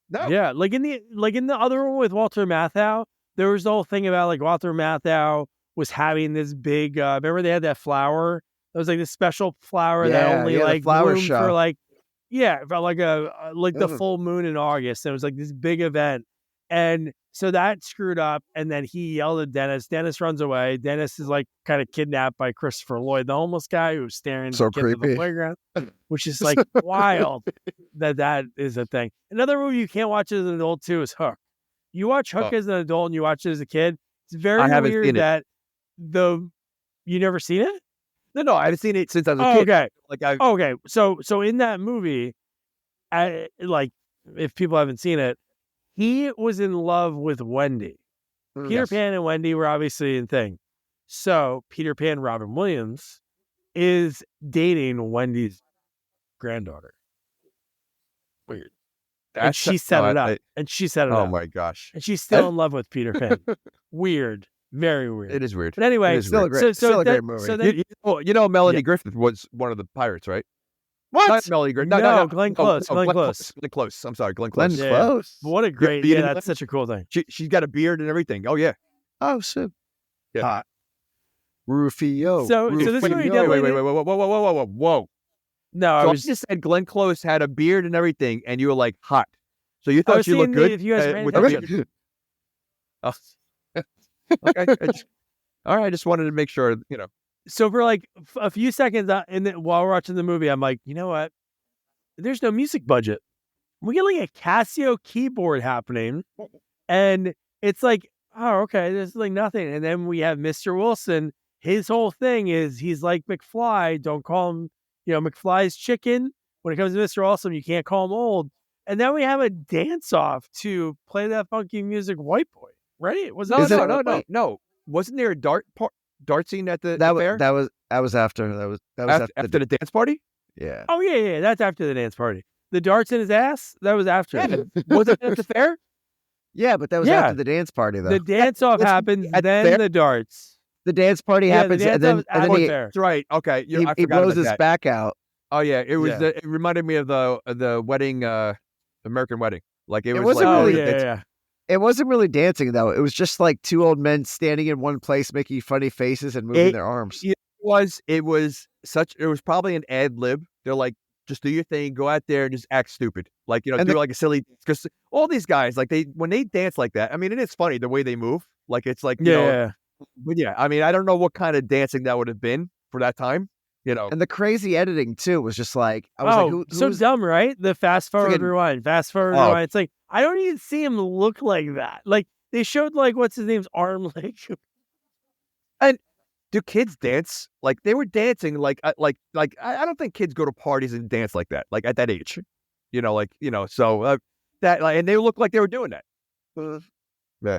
No. Yeah, like in the other one with Walter Matthau, there was the whole thing about like Walter Matthau was having this big. Remember they had that flower? It was like this special flower that only the like flower bloomed show. for like for like the full moon in August. And it was like this big event, and so that screwed up. And then he yelled at Dennis. Dennis runs away. Dennis is like kind of kidnapped by Christopher Lloyd, the homeless guy who's staring at So the kids at the creepy. playground, which is like wild that is a thing. Another movie you can't watch as an adult too is Hook. You watch Hook as an adult and you watch it as a kid. It's very I haven't weird seen it. that you never seen it? No, I haven't seen it since I was a kid. Okay. Like Okay. So in that movie, like if people haven't seen it, he was in love with Wendy. Peter Pan and Wendy were obviously in thing. So Peter Pan, Robin Williams, is dating Wendy's granddaughter. Weird. And she set it up. And she set it Oh up. my gosh, And she's still in love with Peter Pan. Weird. Very weird. it is weird. But anyway, It is Still a weird. great, still a great movie. So then, You know, Melanie Yeah. Griffith was one of the pirates, right? What? Not Melanie Griffith. No, Glenn Close. Glenn Close. Glenn Close. I'm sorry, Glenn Glenn Close. Yeah. Close. what a great, beard and that's lips. such a cool thing. She's got a beard and everything. Oh yeah. Oh, so Yeah. hot. Rufio. So this Wait, movie wait, definitely. wait, whoa. No, I So I was just said Glenn Close had a beard and everything, and you were like hot. So you I thought was she looked seeing good if you guys ran with into the it. beard. Oh. Okay. All right. I just wanted to make sure, So for like a few seconds, while we're watching the movie, I'm like, you know what? There's no music budget. We get like a Casio keyboard happening, and it's like, oh, okay, there's like nothing. And then we have Mr. Wilson. His whole thing is he's like McFly. Don't call him, McFly's chicken. When it comes to Mr. Awesome, you can't call him old. And then we have a dance off to play that funky music, White Boy. Right? Was Is it- No. Wasn't there a dart scene at the that fair? was after. That was after the dance party? yeah. Oh yeah. That's after the dance party. The darts in his ass. That was after. Was it at the fair? Yeah, but that was Yeah. after the dance party though. The dance off let's- happens, at the then fair? the darts. The dance party Yeah, the happens, dance and then off and then at he, the fair. That's right. Okay. he, I he forgot blows about his that. back out. Oh yeah, it was. Yeah. It reminded me of the wedding, American Wedding. Like it was wasn't like Oh really- yeah. It wasn't really dancing though. It was just like two old men standing in one place, making funny faces and moving their arms. It was probably an ad lib. They're like, just do your thing, go out there and just act stupid. Like, do like a silly, because all these guys, like when they dance like that, I mean, it is funny the way they move. Like, it's like, you know, but yeah, I mean, I don't know what kind of dancing that would have been for that time, you know. And the crazy editing too was just like, I was like, so dumb, right? The fast forward rewind, rewind. It's like, I don't even see him look like that. Like, they showed like, what's his name's arm, like. And do kids dance? Like, they were dancing like I don't think kids go to parties and dance like that, like at that age, you know, like, you know, so that, like, and they look like they were doing that.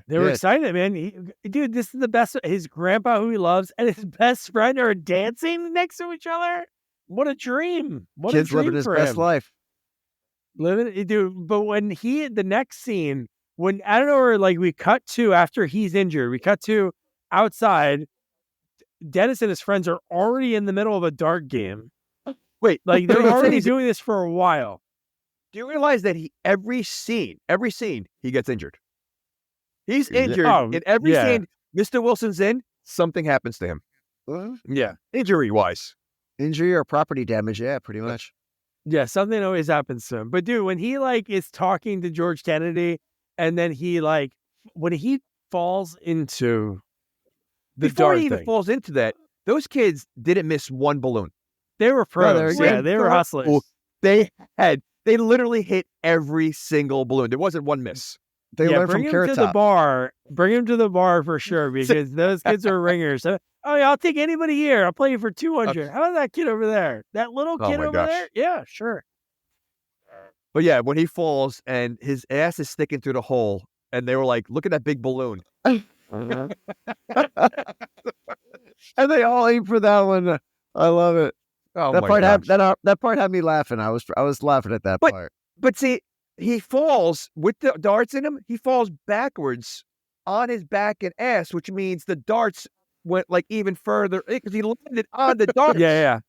They were excited, man. Dude, this is the best. His grandpa, who he loves, and his best friend are dancing next to each other. What a dream! Kids living his best life. Dude. But when the next scene, when I don't know, where like we cut to after he's injured, we cut to outside. Dennis and his friends are already in the middle of a dart game. Wait, like they're already doing this for a while. Do you realize that every scene he gets injured? He's injured in every scene. Mr. Wilson's in, something happens to him. Yeah, injury-wise. Injury or property damage, yeah, pretty much. Yeah, something always happens to him. But dude, when he like is talking to George Kennedy, and then he like, when he falls into the Before dart he even thing, falls into that, those kids didn't miss one balloon. They were pros. They were hustlers. They literally hit every single balloon. There wasn't one miss. They learned from Carrot Top. Bring him to the bar for sure, because those kids are ringers. Oh yeah, I'll take anybody here. I'll play you for 200. How about that kid over there? That little kid over there? Yeah, sure. But yeah, when he falls and his ass is sticking through the hole, and they were like, "Look at that big balloon." And they all aim for that one. I love it. Oh, that part had me laughing. I was laughing at that part. But see, he falls with the darts in him. He falls backwards on his back and ass, which means the darts went like even further because he landed on the darts. Yeah.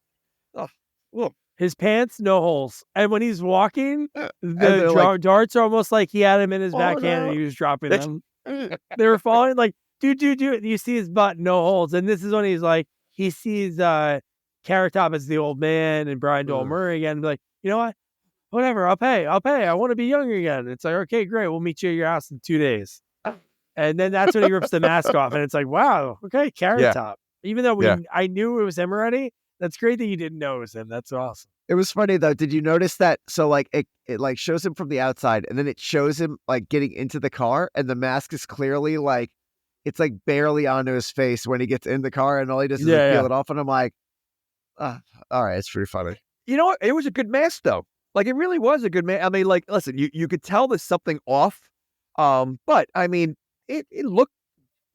Oh, look. His pants, no holes. And when he's walking, the darts are almost like he had him in his backhand and he was dropping them. They were falling like, dude. You see his butt, no holes. And this is when he's like, he sees Carrot Top as the old man and Brian Doyle Murray again. Like, you know what? Whatever, I'll pay. I want to be young again. It's like, okay, great. We'll meet you at your house in 2 days. And then that's when he rips the mask off. And it's like, wow, okay, Carrot Top. Even though I knew it was him already, that's great that you didn't know it was him. That's awesome. It was funny though. Did you notice that? So like it like shows him from the outside and then it shows him like getting into the car and the mask is clearly like, it's like barely onto his face when he gets in the car and all he does is peel it off. And I'm like, all right, it's pretty funny. You know what? It was a good mask though. Like, it really was a good mask. I mean, like, listen, you could tell there's something off. But I mean, it looked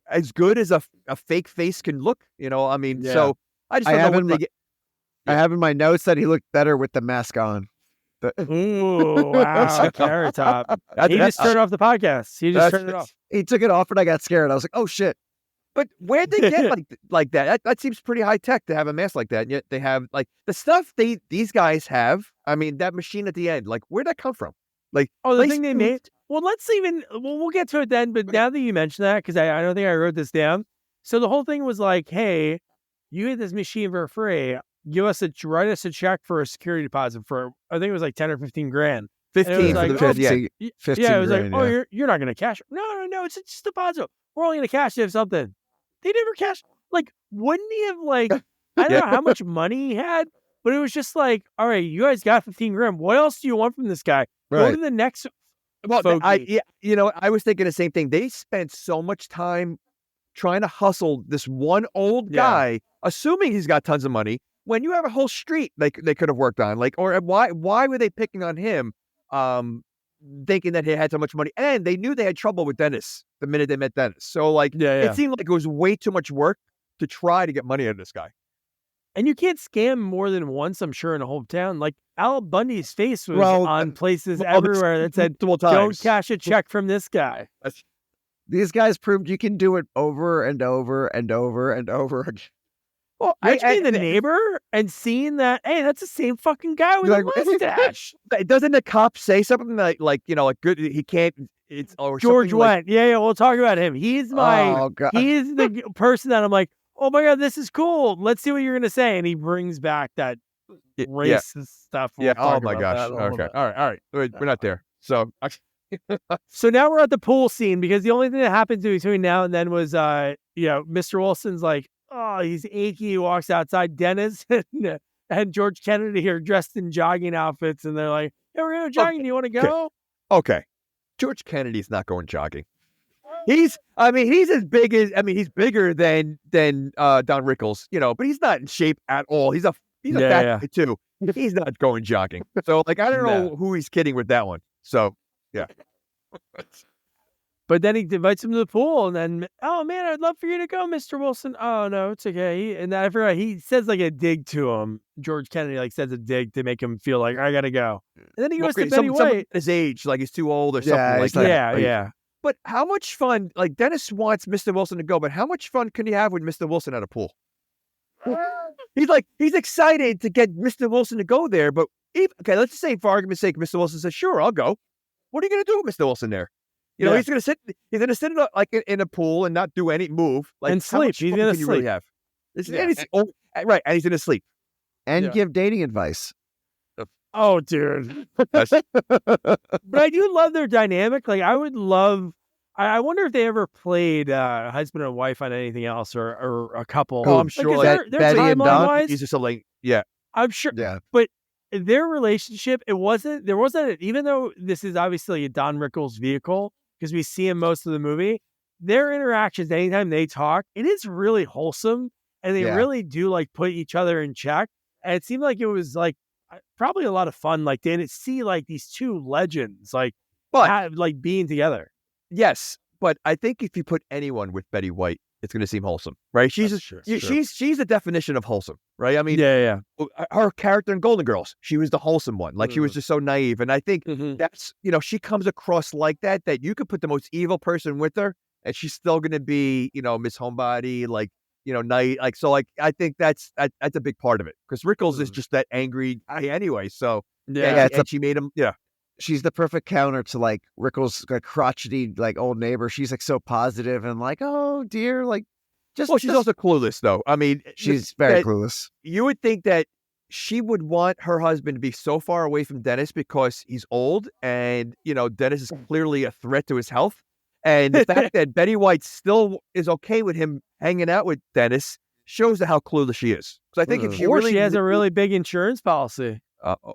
as good as a fake face can look, you know? I mean, so I just don't know I have in my notes that he looked better with the mask on. Ooh, wow, Carrot Top. He just turned off the podcast. He just turned it off. He took it off and I got scared. I was like, oh shit. But where'd they get like that? That seems pretty high tech to have a mask like that. And yet they have like the stuff these guys have. I mean, that machine at the end, like where'd that come from? Like, the thing they made. Well, we'll get to it then. But now that you mention that, because I don't think I wrote this down. So the whole thing was like, hey, you get this machine for free. Write us a check for a security deposit for, I think it was like 10 or 15 grand. 15 like, for the 15 yeah, it was grand, like, you're not going to cash. No, it's just a deposit. We're only going to cash if something. They never cash. Like, wouldn't he have like, I don't know how much money he had, but it was just like, all right, you guys got 15 grand. What else do you want from this guy? Right. Go to the next. Well, I was thinking the same thing. They spent so much time trying to hustle this one old guy, assuming he's got tons of money, when you have a whole street they could have worked on. Like, or why were they picking on him, thinking that he had so much money? And they knew they had trouble with Dennis the minute they met Dennis. So, like, it seemed like it was way too much work to try to get money out of this guy. And you can't scam more than once, I'm sure, in a whole town. Like, Al Bundy's face was on places everywhere that said, don't cash a check from this guy. These guys proved you can do it over and over and over and over again. Well, Being the neighbor and seeing that, hey, that's the same fucking guy with a mustache. Doesn't the cop say something like good? He can't. It's or George something like, Wendt. Yeah, we'll talk about him. He's God. he's the person that I'm like, oh my God, this is cool. Let's see what you're gonna say. And he brings back that racist stuff. Yeah. We'll Oh talk my about gosh. that in a little Okay. bit. All right. We're not there. So. So now we're at the pool scene because the only thing that happens between now and then was, Mr. Wilson's like, oh, he's achy. He walks outside. Dennis and George Kennedy are dressed in jogging outfits, and they're like, hey, we're going jogging. Do you want to go? Okay. George Kennedy's not going jogging. He's as big as, he's bigger than Don Rickles, but he's not in shape at all. He's a fat guy too. He's not going jogging. So I don't know who he's kidding with that one. So, yeah. But then he invites him to the pool, and then, oh man, I'd love for you to go, Mr. Wilson. Oh no, it's okay. And then I forgot, he says a dig to him. George Kennedy says a dig to make him feel like I gotta go. And then he goes to Betty White. His age, he's too old or something like that. Yeah. But how much fun? Dennis wants Mr. Wilson to go, but how much fun can you have with Mr. Wilson at a pool? He's excited to get Mr. Wilson to go there, but let's just say for argument's sake, Mr. Wilson says, "Sure, I'll go." What are you going to do with Mr. Wilson there? He's going to sit. He's going to sit in a pool and not do any move and sleep. He's going to sleep. Really have? Right, and he's going to sleep and give dating advice. Oh, dude. But I do love their dynamic. I would love. I wonder if they ever played husband and wife on anything else or a couple. Oh, I'm sure. Their Betty and Don. wise, he's just something. Yeah, I'm sure. Yeah, but their relationship, there wasn't, even though this is obviously a Don Rickles vehicle, because we see him most of the movie, their interactions, anytime they talk, it is really wholesome. And they really do put each other in check. And it seemed like it was probably a lot of fun. To see these two legends, being together. Yes. But I think if you put anyone with Betty White, it's going to seem wholesome, right? She's the definition of wholesome, right? Her character in Golden Girls, she was the wholesome one. She was just so naive. And I think that's, she comes across like that you could put the most evil person with her and she's still going to be, Miss Homebody, night. I think that's a big part of it because Rickles is just that angry guy anyway. So she made him. Yeah. She's the perfect counter to Rickles' crotchety old neighbor. She's so positive and oh dear, she's also clueless though. She's very clueless. You would think that she would want her husband to be so far away from Dennis because he's old and Dennis is clearly a threat to his health. And the fact that Betty White still is okay with him hanging out with Dennis shows how clueless she is. Because I think if she has a really big insurance policy.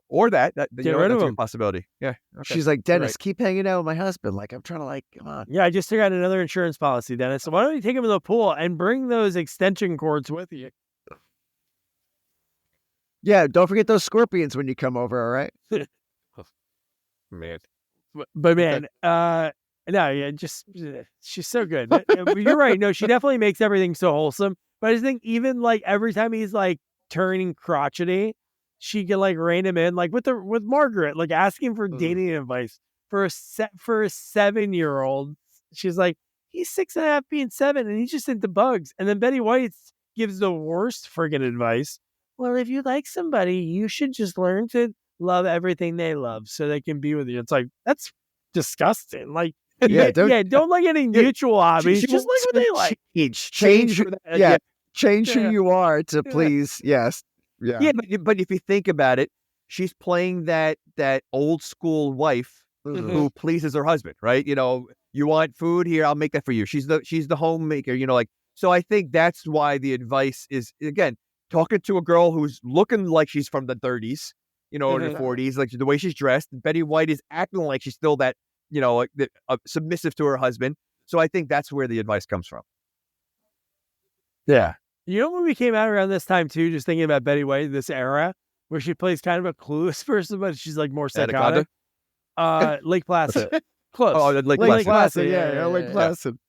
Or that get rid of that's him. a possibility. Yeah. Okay. She's like, Dennis, keep hanging out with my husband. I'm trying to come on. Yeah, I just took out another insurance policy, Dennis. So why don't you take him to the pool and bring those extension cords with you? Yeah, don't forget those scorpions when you come over, all right? Man. But man, she's so good. You're right. No, she definitely makes everything so wholesome. But I just think even every time he's turning crotchety, she can rein him in, with Margaret, asking for dating advice for a 7-year-old. She's like, he's 6.5 being 7 and he's just into bugs. And then Betty White gives the worst friggin' advice. Well, if you like somebody, you should just learn to love everything they love so they can be with you. It's that's disgusting. Don't like any mutual hobbies. Just like what they like. Change who you are to please. Yes. Yeah. But if you think about it, she's playing that old school wife who pleases her husband, right? You want food here, I'll make that for you. She's the homemaker, So I think that's why the advice is, again, talking to a girl who's looking like she's from the 30s, or the 40s, the way she's dressed. Betty White is acting like she's still that, submissive to her husband. So I think that's where the advice comes from. Yeah. When we came out around this time too, just thinking about Betty White, this era where she plays kind of a clueless person, but she's more psychotic. Lake Placid. Close. Oh, Lake Placid. Yeah, Lake Placid.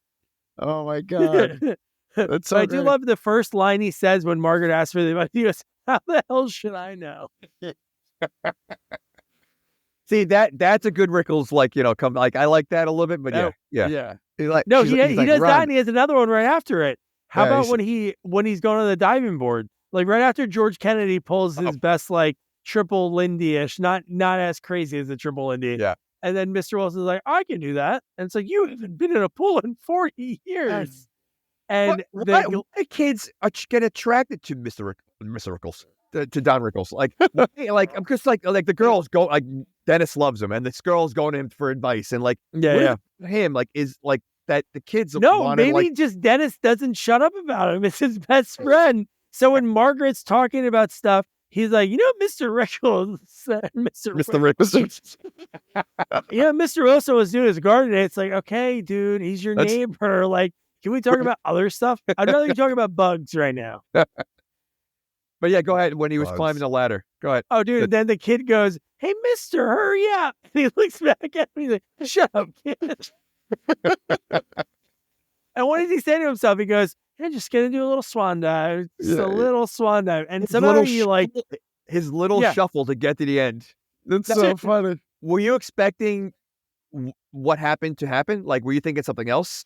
Oh my God. That's so I do love the first line he says when Margaret asks for the advice. He goes, how the hell should I know? See, that's a good Rickles, I like that a little bit, but yeah. Yeah. He does that, and he has another one right after it. How Yeah, about when he's going on the diving board? Like right after George Kennedy pulls his best like triple Lindy-ish, not as crazy as the triple Lindy. Yeah. And then Mr. Wilson's like, I can do that. And it's like, you haven't been in a pool in 40 years. And why kids get attracted to Mr. Rickles, to Don Rickles? Like I'm just like the girls go, like Dennis loves him, and this girl's going to him for advice, and like him like is like that the kids maybe just Dennis doesn't shut up about him. It's his best friend. So when Margaret's talking about stuff, he's like, Mr. Rickles, Mr. Rickles. Mr. Wilson was doing his garden. It's like, okay, dude, he's your neighbor. Like, can we talk about other stuff? I'd rather be talking about bugs right now. But yeah, go ahead. When he was climbing the ladder, go ahead. Oh, dude. And then the kid goes, hey, mister, hurry up. And he looks back at me. He's like, shut up, kid. And what does he say to himself? He goes, I'm just going to do a little swan dive. Just a little swan dive. And somehow his little shuffle to get to the end. That's so funny. Were you expecting what happened to happen? Like, were you thinking something else?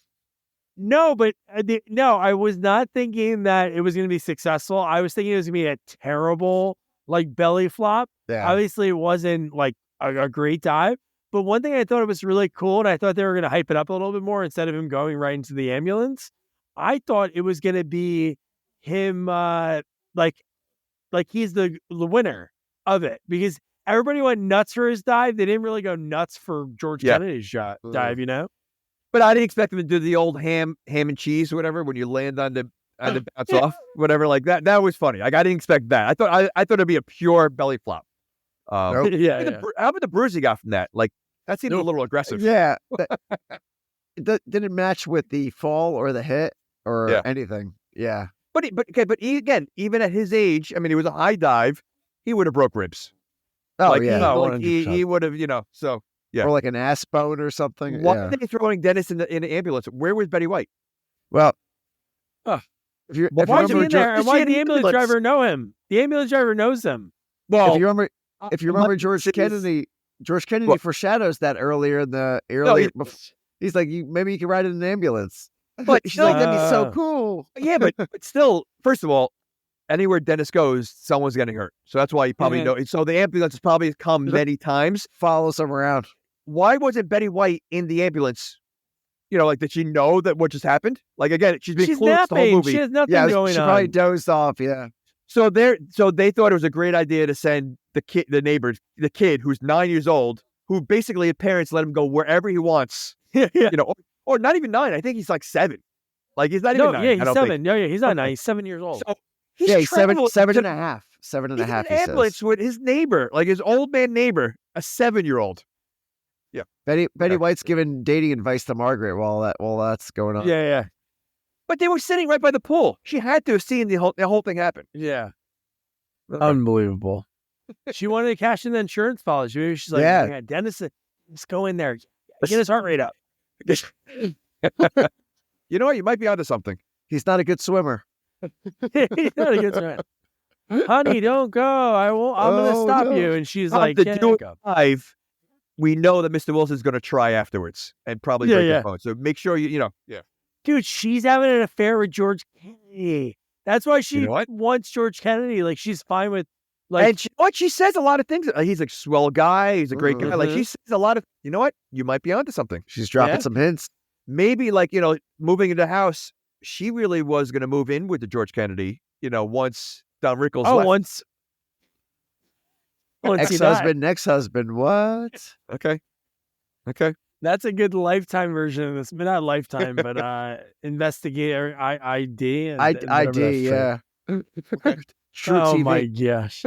No, but I was not thinking that it was going to be successful. I was thinking it was going to be a terrible, like, belly flop. Yeah. Obviously, it wasn't, like, a great dive. But one thing I thought it was really cool, and I thought they were going to hype it up a little bit more instead of him going right into the ambulance. I thought it was going to be him, like he's the winner of it. Because everybody went nuts for his dive. They didn't really go nuts for George Kennedy's dive, But I didn't expect him to do the old ham and cheese or whatever when you land on the bounce off, whatever like that. That was funny. Like I didn't expect that. I thought it'd be a pure belly flop. Nope. How about the bruise he got from that? Like that seemed a little aggressive. Yeah. It didn't match with the fall or the hit or anything. Yeah. But again, even at his age, I mean, it was a high dive. He would have broke ribs. Oh like, yeah. He would have, so. Yeah. Or like an ass bone or something. Why are they throwing Dennis in the ambulance? Where was Betty White? Well, why is he in there? And why did the ambulance driver know him? The ambulance driver knows him. Well, if you remember George Kennedy foreshadows that earlier in the he's like, maybe you can ride in an ambulance. But she's like, that'd be so cool. Yeah, but still, first of all, anywhere Dennis goes, someone's getting hurt. So that's why you probably know. So the ambulance has probably come many times. Follows him around. Why wasn't Betty White in the ambulance? Like, did she know that what just happened? Like, again, she's been clueless the whole movie. She has nothing going on. She probably dozed off, yeah. So they thought it was a great idea to send the kid who's 9 years old, who basically his parents let him go wherever he wants. Or not even 9. I think he's like 7. Like, he's not even 9. Yeah, he's 7. No, he's not 9. He's 7 years old. So he's seven and a half. 7.5. He's in an ambulance with his neighbor, like his old man neighbor, a 7-year-old. Yeah, Betty White's giving dating advice to Margaret while that's going on. Yeah. But they were sitting right by the pool. She had to have seen the whole thing happen. Yeah, unbelievable. She wanted to cash in the insurance policy. She's like, yeah, Dennis, let's go in there, get his heart rate up. You know what? You might be onto something. He's not a good swimmer. He's not a good swimmer. Honey, don't go. I won't. I'm going to stop you. And she's like, dive. We know that Mr. Wilson's going to try afterwards and probably break the phone. So make sure you. Dude, she's having an affair with George Kennedy. That's why she wants George Kennedy. Like, she's fine with, like, and she says a lot of things. He's a swell guy. He's a great guy. Like, she says a lot of, you know what? You might be onto something. She's dropping some hints. Maybe, like, moving into the house, she really was going to move in with the George Kennedy, once Don Rickles left. Once ex-husband, what? Okay. That's a good Lifetime version of this. Not Lifetime, but Investigator ID. ID, yeah. True TV. My gosh.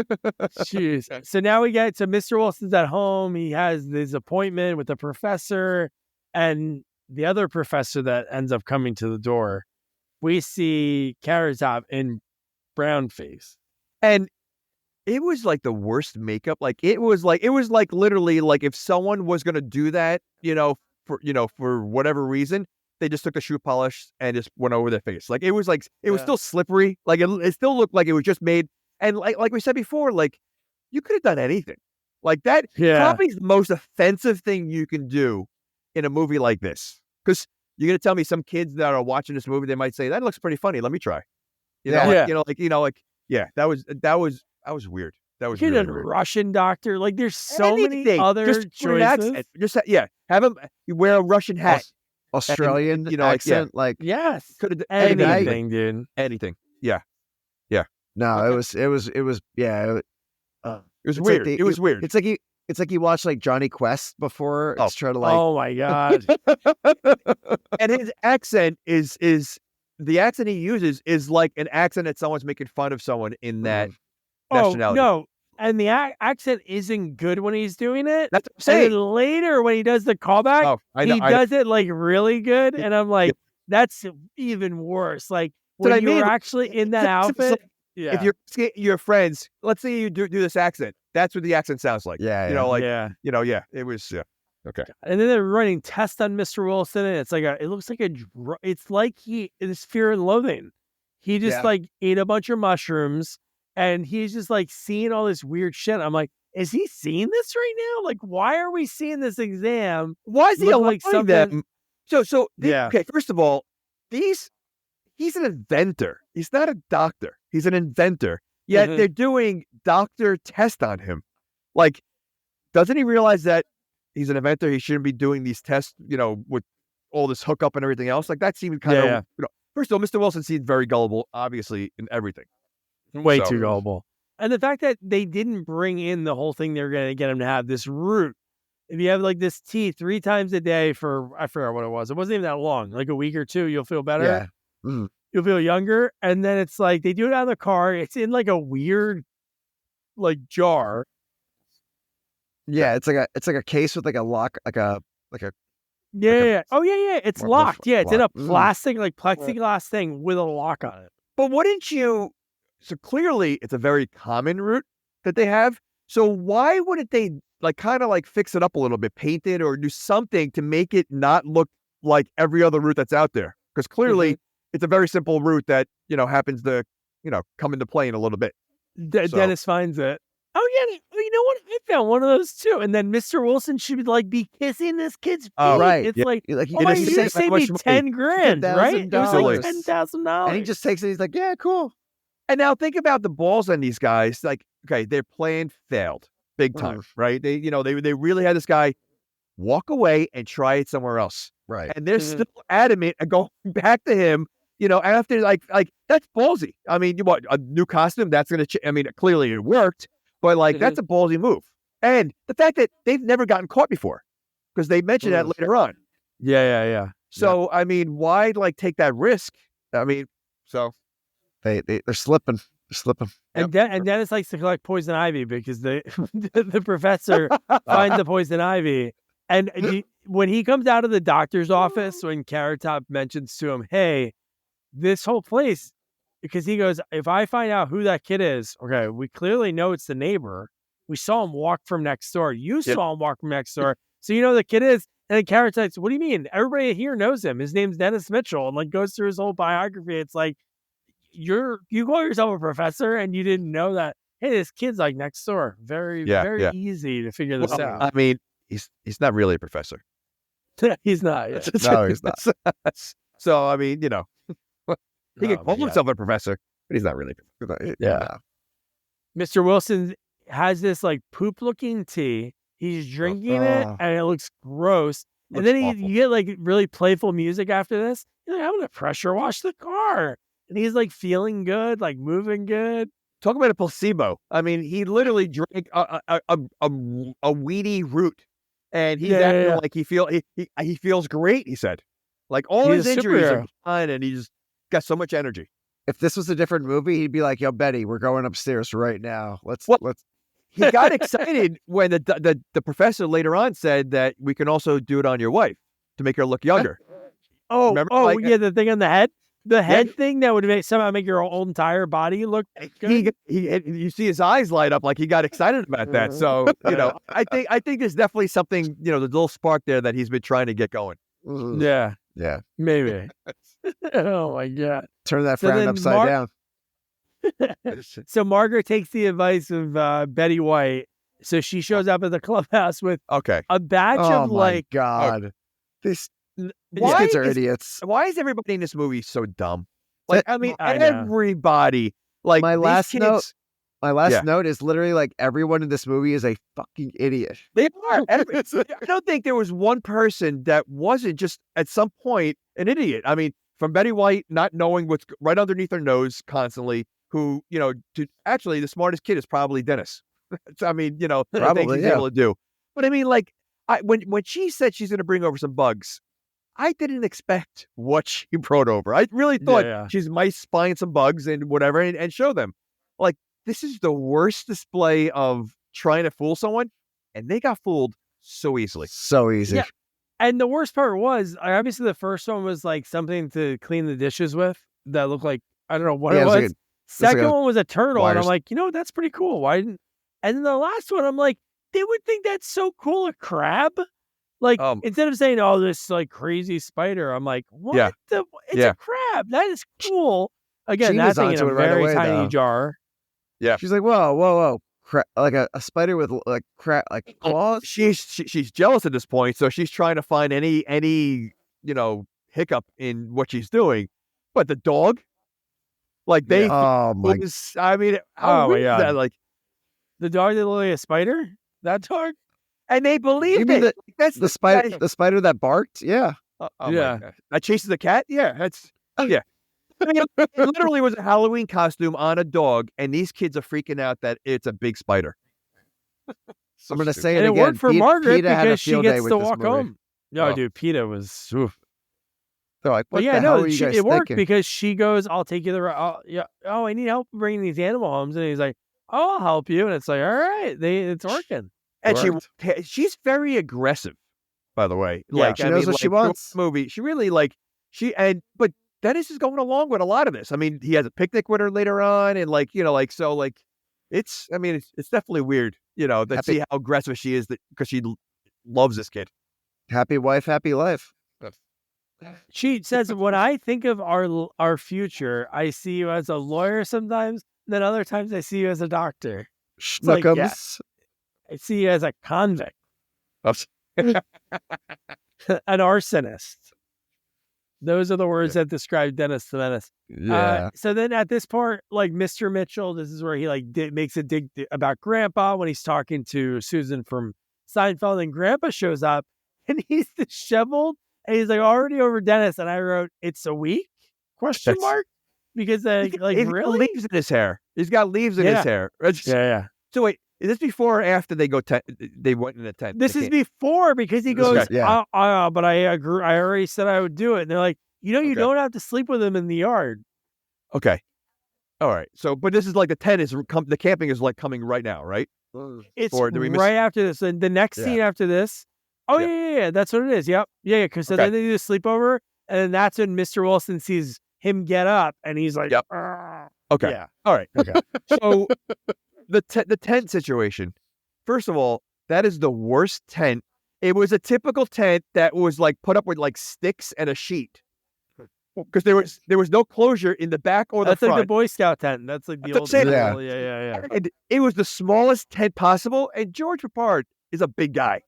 Jeez. So now Mr. Wilson's at home. He has his appointment with the professor and the other professor that ends up coming to the door. We see Carrot Top in brown face. And it was like the worst makeup. Like it was like literally like if someone was going to do that, for whatever reason, they just took the shoe polish and just went over their face. Like it was still slippery. Like it still looked like it was just made. And like we said before, like you could have done anything like that. Yeah. Probably the most offensive thing you can do in a movie like this. Because You're gonna tell me some kids that are watching this movie, they might say that looks pretty funny. Let me try. Yeah. Yeah, that was weird. That was Get really a weird. Russian doctor. Like, there's so many Anything. other Just put an choices. accent. Just have him wear a Russian hat. Australian And, accent, Yes. Could Anything, dude. anything. no, it was yeah. It was It's like weird. the- It was weird. It's like you watched like Johnny Quest before. Oh. It's trying to Oh my God. And his accent is the accent he uses is like an accent that someone's making fun of someone in that nationality. No. And the accent isn't good when he's doing it. That's what I'm And saying. then later when he does the callback, Oh, I know. he does it like really good. And I'm like, that's even worse. Like That's what when I you mean. were actually in that It's outfit. like, Yeah. if you're your friends, let's say you do this accent. That's what the accent sounds like. Yeah, You know, like yeah. it was okay. And then they're running tests on Mr. Wilson, and it looks like it's like he is Fear and Loathing. He just like ate a bunch of mushrooms, and he's just like seeing all this weird shit. I'm like, is he seeing this right now? Like, why are we seeing this exam? Why is he Look allowing like them? Yeah. Okay, first of all, he's an inventor. He's not a doctor. He's an inventor. Yet Mhm. they're doing doctor test on him. Like, doesn't he realize that he's an inventor? He shouldn't be doing these tests, with all this hookup and everything else. Like, that seemed kind of, Yeah. First of all, Mr. Wilson seemed very gullible, obviously, in everything. Way So- too gullible. And the fact that they didn't bring in the whole thing they're going to get him to have this root. If you have like this tea 3 times a day for, I forgot what it was. It wasn't even that long, like a week or two, you'll feel better. Yeah. Mhm. You'll feel younger. And then it's like, they do it out of the car. It's in like a weird, like jar. Yeah, it's like a case with like a lock, like a Yeah. Oh yeah. It's What the locked. Yeah. It's in a lock? plastic, like plexiglass thing with a lock on it. But wouldn't you? So clearly, it's a very common route that they have. So why wouldn't they kind of fix it up a little bit, paint it, or do something to make it not look like every other route that's out there? Because clearly, it's a very simple route that happens to come into play in a little bit. So- Dennis finds it. Oh yeah. You know what? I found one of those too. And then Mr. Wilson should be kissing this kid's feet. Oh, right. It's Yeah. like, like oh my, just you say- just saved much me money? 10 grand, right? It was like $10,000. $10,000. and he just takes it. He's like, yeah, cool. And now think about the balls on these guys. Like, okay, their plan failed big time, right? They they really had this guy walk away and try it somewhere else. Right. And they're Mhm. still adamant and going back to him, after like that's ballsy. I mean, you want a new costume? That's going to, I mean, clearly it worked, but that's a ballsy move. And the fact that they've never gotten caught before, because they mentioned that later on. Yeah. So, I mean, why take that risk? I mean, so. They're slipping. They're slipping. And Dennis likes to collect poison ivy because the professor finds the poison ivy. And when he comes out of the doctor's office, when Carrot Top mentions to him, hey, this whole place, because he goes, if I find out who that kid is, okay, we clearly know it's the neighbor. We saw him walk from next door. You saw him walk from next door. So you know who the kid is. And then Carrot Top's, what do you mean? Everybody here knows him. His name's Dennis Mitchell. And goes through his whole biography. It's like, you call yourself a professor and you didn't know that, hey, this kid's next door. Very easy to figure this out. I mean, he's not really a professor. He's not. Yeah. No, he's not. So, I mean, he can Oh, call my himself a professor, but he's not really. Yeah. Mr. Wilson has this poop looking tea. He's drinking it and it looks gross. And then you get really playful music after this. You're like, I'm going to pressure wash the car. And he's feeling good, moving good. Talk about a placebo. I mean, he literally drank a weedy root, and he's acting like he feels great. He said, all He's his a injuries superhero. are fine, and he's got so much energy. If this was a different movie, he'd be like, "Yo, Betty, we're going upstairs right now. Let's." He got excited when the professor later on said that we can also do it on your wife to make her look younger. Oh, Remember, yeah, the thing on the head? The head thing that would somehow make your whole entire body look good? You see his eyes light up like he got excited about that. So, I think there's definitely something, the little spark there that he's been trying to get going. Yeah, Yeah. maybe. Oh, my God. Turn that So frown then upside down. So Margaret takes the advice of Betty White. So she shows up at the clubhouse with Okay. a batch Oh of my God. This These Why kids are is- idiots. Why is everybody in this movie so dumb? Like, I mean, I know. everybody. Like, My these last kids, note- My last Yeah. note is literally like everyone in this movie is a fucking idiot. They are. I don't think there was one person that wasn't just at some point an idiot. I mean, from Betty White not knowing what's right underneath her nose constantly, who, actually the smartest kid is probably Dennis. I mean, the things Probably, he's yeah. able to do. But I mean, like, when she said she's going to bring over some bugs, I didn't expect what she brought over. I really thought Yeah. she's might find some bugs and whatever and show them. Like, this is the worst display of trying to fool someone, and they got fooled so easily. So easy. Yeah. And the worst part was, obviously, the first one was like something to clean the dishes with that looked like, I don't know what Yeah, it it was. was like Second a one was a turtle, and I'm wires. like, that's pretty cool. Why didn't? And then the last one, I'm like, they would think that's so cool, a crab. Like, instead of saying, "Oh, this like crazy spider," I'm like, "What? Yeah. It's Yeah. a crab. That is cool." Again, She that's was in onto a it right very away, tiny though. jar. Yeah. She's like, whoa. Like a spider with like claws. She's jealous at this point, so she's trying to find any hiccup in what she's doing. But the dog, like they, Oh my! was, I mean, Oh how my weird is God. that? Like, The dog that looked like a spider. That dog. and they believed You mean it. That's The spider, the spider that barked. Yeah. Oh my Yeah. God. That chases a cat. Yeah, that's yeah. I mean, it literally was a Halloween costume on a dog, and these kids are freaking out that it's a big spider. I'm gonna stupid. say it And it again. worked for Margaret PETA had a because she field day gets with to this walk movie. home. No, Oh. dude, PETA was. Oof. They're like, what But yeah, the hell no, are you guys it worked thinking? because she goes, "I'll take you oh, I need help bringing these animal homes," and he's like, "Oh, I'll help you," and it's like, "All right, it's working." And Worked. she's very aggressive, by the way. Yeah. Like, She I knows mean, what she like, through wants. the movie. She really but Dennis is going along with a lot of this. I mean, he has a picnic with her later on, and it's definitely weird, to Happy- see how aggressive she is because she loves this kid. Happy wife, happy life. She says, "When I think of our future, I see you as a lawyer sometimes, then other times I see you as a doctor. like, Schnookums. yeah. I see you as a convict, an arsonist." Those are the words that describe Dennis the Menace. Yeah. So then at this part, like Mr. Mitchell, this is where he makes a dig about Grandpa when he's talking to Susan from Seinfeld, and Grandpa shows up and he's disheveled and he's like already over Dennis. And I wrote, "It's a week?" Question mark? Because He's got really? leaves in his hair. He's got leaves in his hair. Yeah. So wait, is this before or after they went in the tent? This is before because he This goes, is- yeah. but I agree. I already said I would do it. And they're like, you Okay. don't have to sleep with him in the yard. Okay. All right. So, but this is like the tent the camping is like coming right now, right? It's Or did we miss- right after this. And the next Yeah. scene after this. Oh, Yeah. yeah. That's what it is. Yep. Yeah. Because so Okay. then they do a sleepover. And then that's when Mr. Wilson sees him get up and he's like, Yep. "Argh." Okay. Yeah. All right. Okay. So the tent situation, first of all, that is the worst tent. It was a typical tent that was like put up with like sticks and a sheet. Because there was no closure in the back or the That's front. like the Boy Scout tent. That's like the That's old what I'm saying. school. Yeah. And it was the smallest tent possible. And George Papard is a big guy.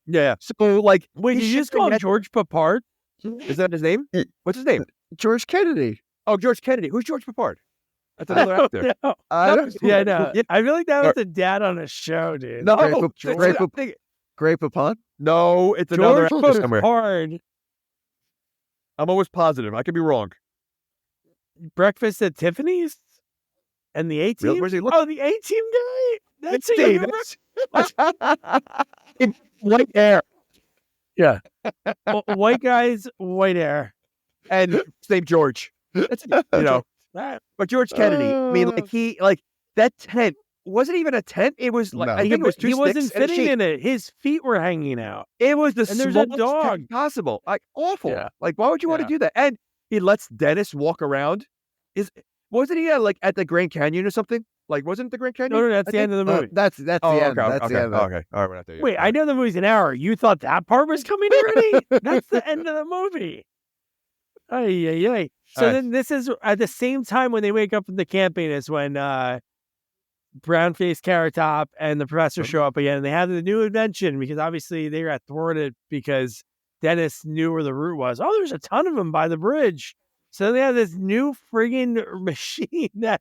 Yeah. So like, Wait, he did you just shouldn't call him have- George Papard? Is that his name? What's his name? George Kennedy. Oh, George Kennedy. Who's George Papard? That's another actor. No. I No, don't- Yeah, no. Yeah. I feel like that was a dad on a show, dude. No, Great I'm thinking- Grape upon. no, it's another George actor somewhere. Papard. I'm almost positive. I could be wrong. Breakfast at Tiffany's? And the A-Team? Really? Where's he Oh, the A-Team guy? That's who Steve, you in white hair Yeah. White guys, white hair. and his name George. That's it, That- But George Kennedy. I mean, like that tent wasn't even a tent. It was like No. I think it was two he sticks wasn't and a fitting sheet. in it. His feet were hanging out. It was the And there's a smallest dog. tent possible. Like awful. Yeah. Like why would you want to Yeah. do that? And he lets Dennis walk around. Wasn't he like at the Grand Canyon or something? Like wasn't it the Grand Canyon? No, that's I the end of the movie. That's Oh, the end. okay, That's okay, the end. okay. All right, we're not there yet. Wait, I know the movie's an hour. You thought that part was coming already? That's the end of the movie. Ay. So All right. then this is at the same time when they wake up from the camping is when Brown-faced Carrot Top and the professor show up again. And they have the new invention because obviously they got thwarted because Dennis knew where the route was. Oh, there's a ton of them by the bridge. So they have this new friggin' machine that,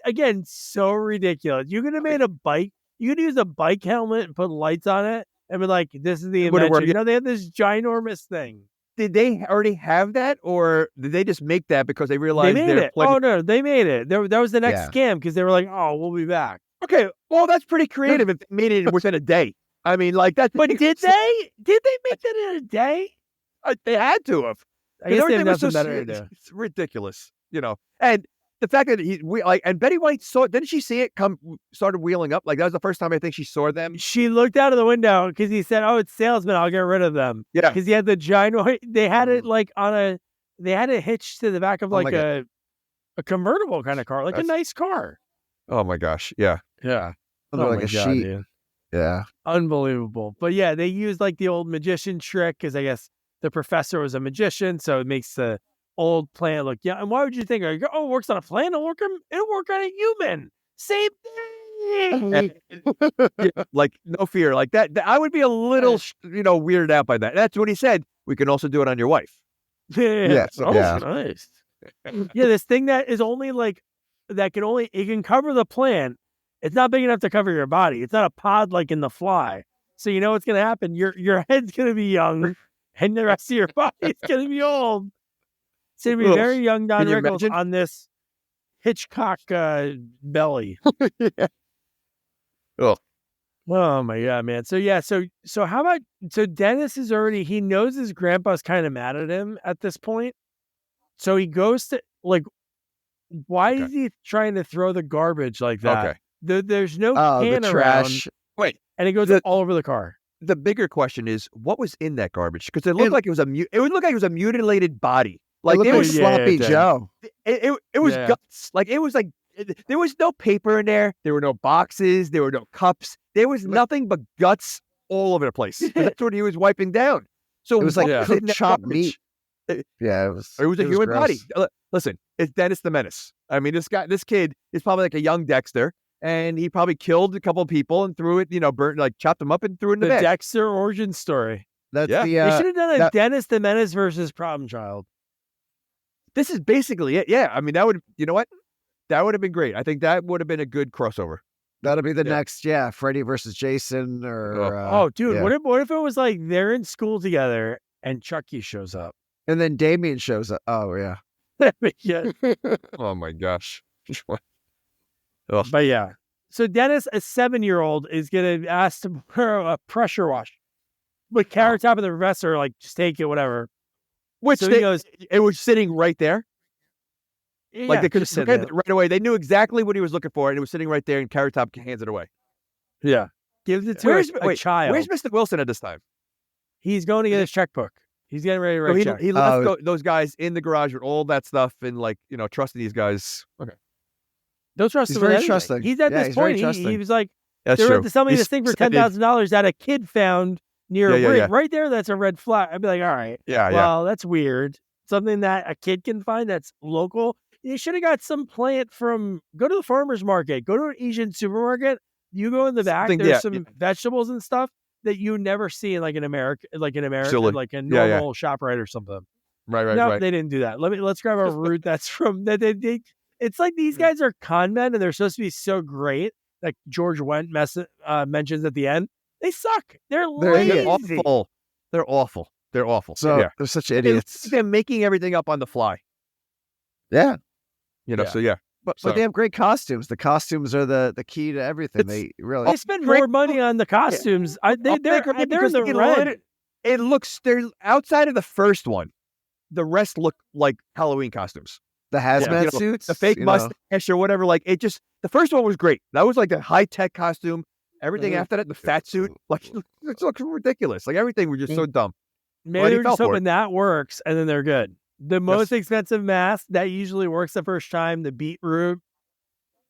again, so ridiculous. You could have made a bike. You could use a bike helmet and put lights on it and be like, this is the invention. No, they have this ginormous thing. Did they already have that, or did they just make that because they realized they made it? Oh, no, they made it. That was the next scam because they were like, oh, we'll be back. Okay, well, that's pretty creative if they made it within a day. I mean, like that. But did they? Did they make that in a day? They had to have. I guess they have nothing better to do. It's ridiculous, And the fact that and Betty White saw it, didn't she see it started wheeling up? Like that was the first time I think she saw them. She looked out of the window because he said, oh, it's salesmen, I'll get rid of them. Yeah. Because he had the giant, they had it like they had it hitched to the back of like a convertible kind of car, like a nice car. Oh my gosh. Yeah. Yeah. Like a sheet. Dude. Yeah. Unbelievable. But yeah, they used like the old magician trick because I guess the professor was a magician. So it makes the old plant look young. And why would you think, it works on a plant? It'll work on a human. Same thing. Yeah, like no fear. Like that. I would be a little, weirded out by that. That's what he said. We can also do it on your wife. Yeah. Oh, nice. Yeah. This thing that is only like, it can cover the plant. It's not big enough to cover your body. It's not a pod like in The Fly. So you know what's going to happen? Your head's going to be young and the rest of your body's going to be old. It's going to be very young Don Rickles on this Hitchcock belly. Yeah. Oh. Oh my God, man. So yeah, so how about, Dennis is already, he knows his grandpa's kind of mad at him at this point. So he goes to, like, why is he trying to throw the garbage like that? Okay. There's no can trash. around. Wait, and it goes all over the car. The bigger question is, what was in that garbage? Because it looked like it would look like it was a mutilated body. Like it was sloppy Joe. It was guts. Like it was like there was no paper in there. There were no boxes. There were no cups. There was nothing but guts all over the place. And that's what he was wiping down. So it was like cooked chopped garbage? meat. Yeah, it was. It was a human gross. body. Listen, it's Dennis the Menace. I mean, this kid is probably like a young Dexter, and he probably killed a couple of people and threw it, burnt, like chopped them up and threw it in the bed. Dexter origin story. That's the. They should have done a Dennis the Menace versus Problem Child. This is basically it. Yeah, I mean, that would. You know what? That would have been great. I think that would have been a good crossover. That'll be the next, Freddy versus Jason, or dude, what if it was like they're in school together and Chucky shows up, and then Damien shows up? Oh yeah. Yeah. Oh my gosh. But yeah. So Dennis, a 7-year-old, is gonna ask to borrow a pressure wash. But Carrot Top and the professor are like, just take it, whatever. Which so he goes, it was sitting right there. Yeah, like they could have right away. They knew exactly what he was looking for, and it was sitting right there, and Carrot Top hands it away. Yeah. Gives it to a child. Where's Mr. Wilson at this time? He's going to get his checkbook. He's getting ready to write check. He left those guys in the garage with all that stuff and trusting these guys. Okay. Don't trust him. Very trusting. He's at this point. He was like, that's they were true. to sell me this thing for $10,000 that a kid found near a ring. Right there, that's a red flag. I'd be like, all right. Well, that's weird. Something that a kid can find that's local. You should have got some plant go to the farmer's market. Go to an Asian supermarket. You go in the back. There's some vegetables and stuff that you never see in like an American, like a normal ShopRite or something. Right. No, they didn't do that. Let's grab a root that's from that. It's like these guys are con men and they're supposed to be so great. Like George Wendt mentions at the end, they suck. They're lazy. Awful. They're awful. So they're such idiots. They're making everything up on the fly. Yeah. So yeah. But they have great costumes. The costumes are the key to everything. They spend more money on the costumes. They're in the red. It looks, they're outside of the first one. The rest look like Halloween costumes. The hazmat suits, the fake mustache or whatever. Like the first one was great. That was like a high tech costume. Everything after that, the fat suit, like it looks ridiculous. Like everything was just so dumb. Maybe they're just hoping that works, and then they're good. The most expensive mask that usually works the first time, the beetroot.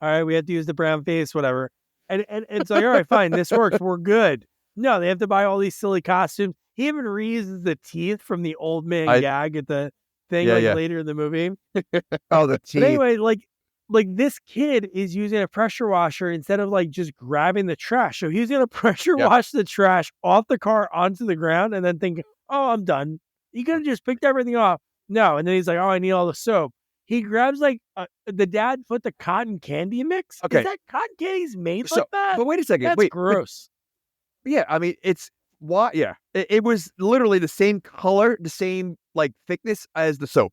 All right, we have to use the brown face, whatever. And it's like, all right, fine, this works. We're good. No, they have to buy all these silly costumes. He even reuses the teeth from the old man gag at the thing later in the movie. Oh, the teeth. But anyway, like this kid is using a pressure washer instead of like just grabbing the trash. So he's going to pressure wash the trash off the car onto the ground and then think, oh, I'm done. You could have just picked everything off. No. And then he's like, oh, I need all the soap. He grabs like the dad put the cotton candy mix. Okay. Is that cotton candy's made So, like that? but wait a second. That's wait, gross. yeah, I mean, it's why. Yeah, it was literally the same color, the same like thickness as the soap.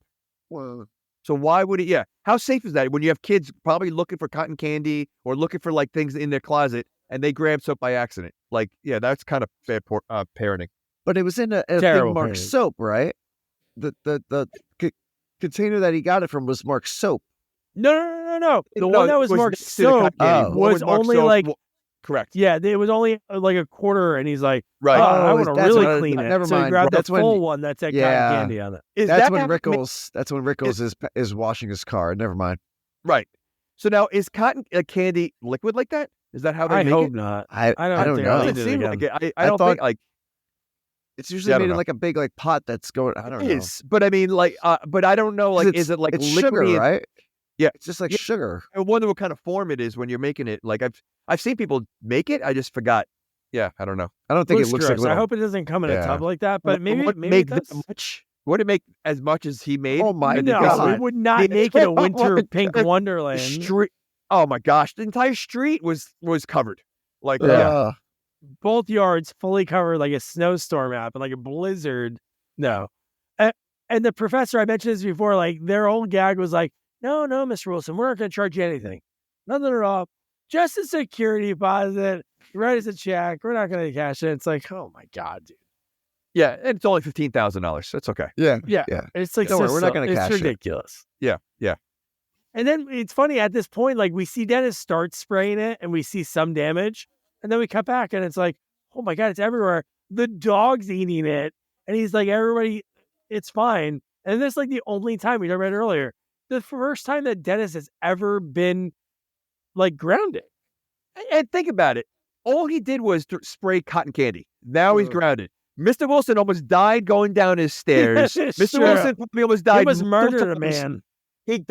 Well, So why would it? Yeah, how safe is that when you have kids probably looking for cotton candy or looking for like things in their closet and they grab soap by accident? Like, yeah, that's kind of bad parenting. but it was in a Terrible thing marked parenting. soap, right? The container that he got it from was marked soap. No. The No, one that it was marked next to the cotton soap candy. Oh. One was marked only soap. like, Correct. yeah, it was only like a quarter. And he's like, Right. oh, I want to that's really what- clean it. never So he mind. grabbed That's the when- full one that said yeah. cotton candy on it. Is That's that when how- Rickles. That's when Rickles is washing his car. Never mind. Right. So now is cotton candy liquid like that? Is that how they I make hope it? not. I don't think know. I'll It eat doesn't it seem again. like it. I I don't thought- think like It's Yeah, usually I made don't in know. like a big like pot that's going. I don't it know. is, but I mean like, but I don't know. 'Cause Like, is it like it's liquidy? sugar, right? Yeah. It's just like Yeah. sugar. I wonder what kind of form it is when you're making it. Like I've seen people make it. I just forgot. Yeah, I don't know. I don't think it looks like gross. I little. hope it doesn't come in a Yeah. tub like that, but maybe would maybe make it that does. much. Would it make as much as he made? Oh my I think No, it's God. it would not The make it a entire winter pink the wonderland. street. Oh my gosh, the entire street was covered. Like yeah. Yeah. Both yards fully covered like a snowstorm happened, like a blizzard. No. And the professor, I mentioned this before, like their whole gag was like, no, Mr. Wilson, we're not going to charge you anything. Nothing at all. Just a security deposit. Write us a check. We're not going to cash it. It's like, oh my God, dude. Yeah, and it's only $15,000. That's okay. Yeah. Yeah. Yeah. It's like, Don't worry, we're not so- gonna it's cash it. ridiculous. Yeah. And then it's funny at this point, like we see Dennis start spraying it and we see some damage. And then we cut back and it's like, oh my God, it's everywhere. The dog's eating it. And he's like, everybody, it's fine. And this is like the only time we talked about it earlier. The first time that Dennis has ever been like grounded. And think about it. All he did was to spray cotton candy. Now he's grounded. Mr. Wilson almost died going down his stairs. Mr. Sure. Wilson probably almost died. He was multiple murdered a times. man. He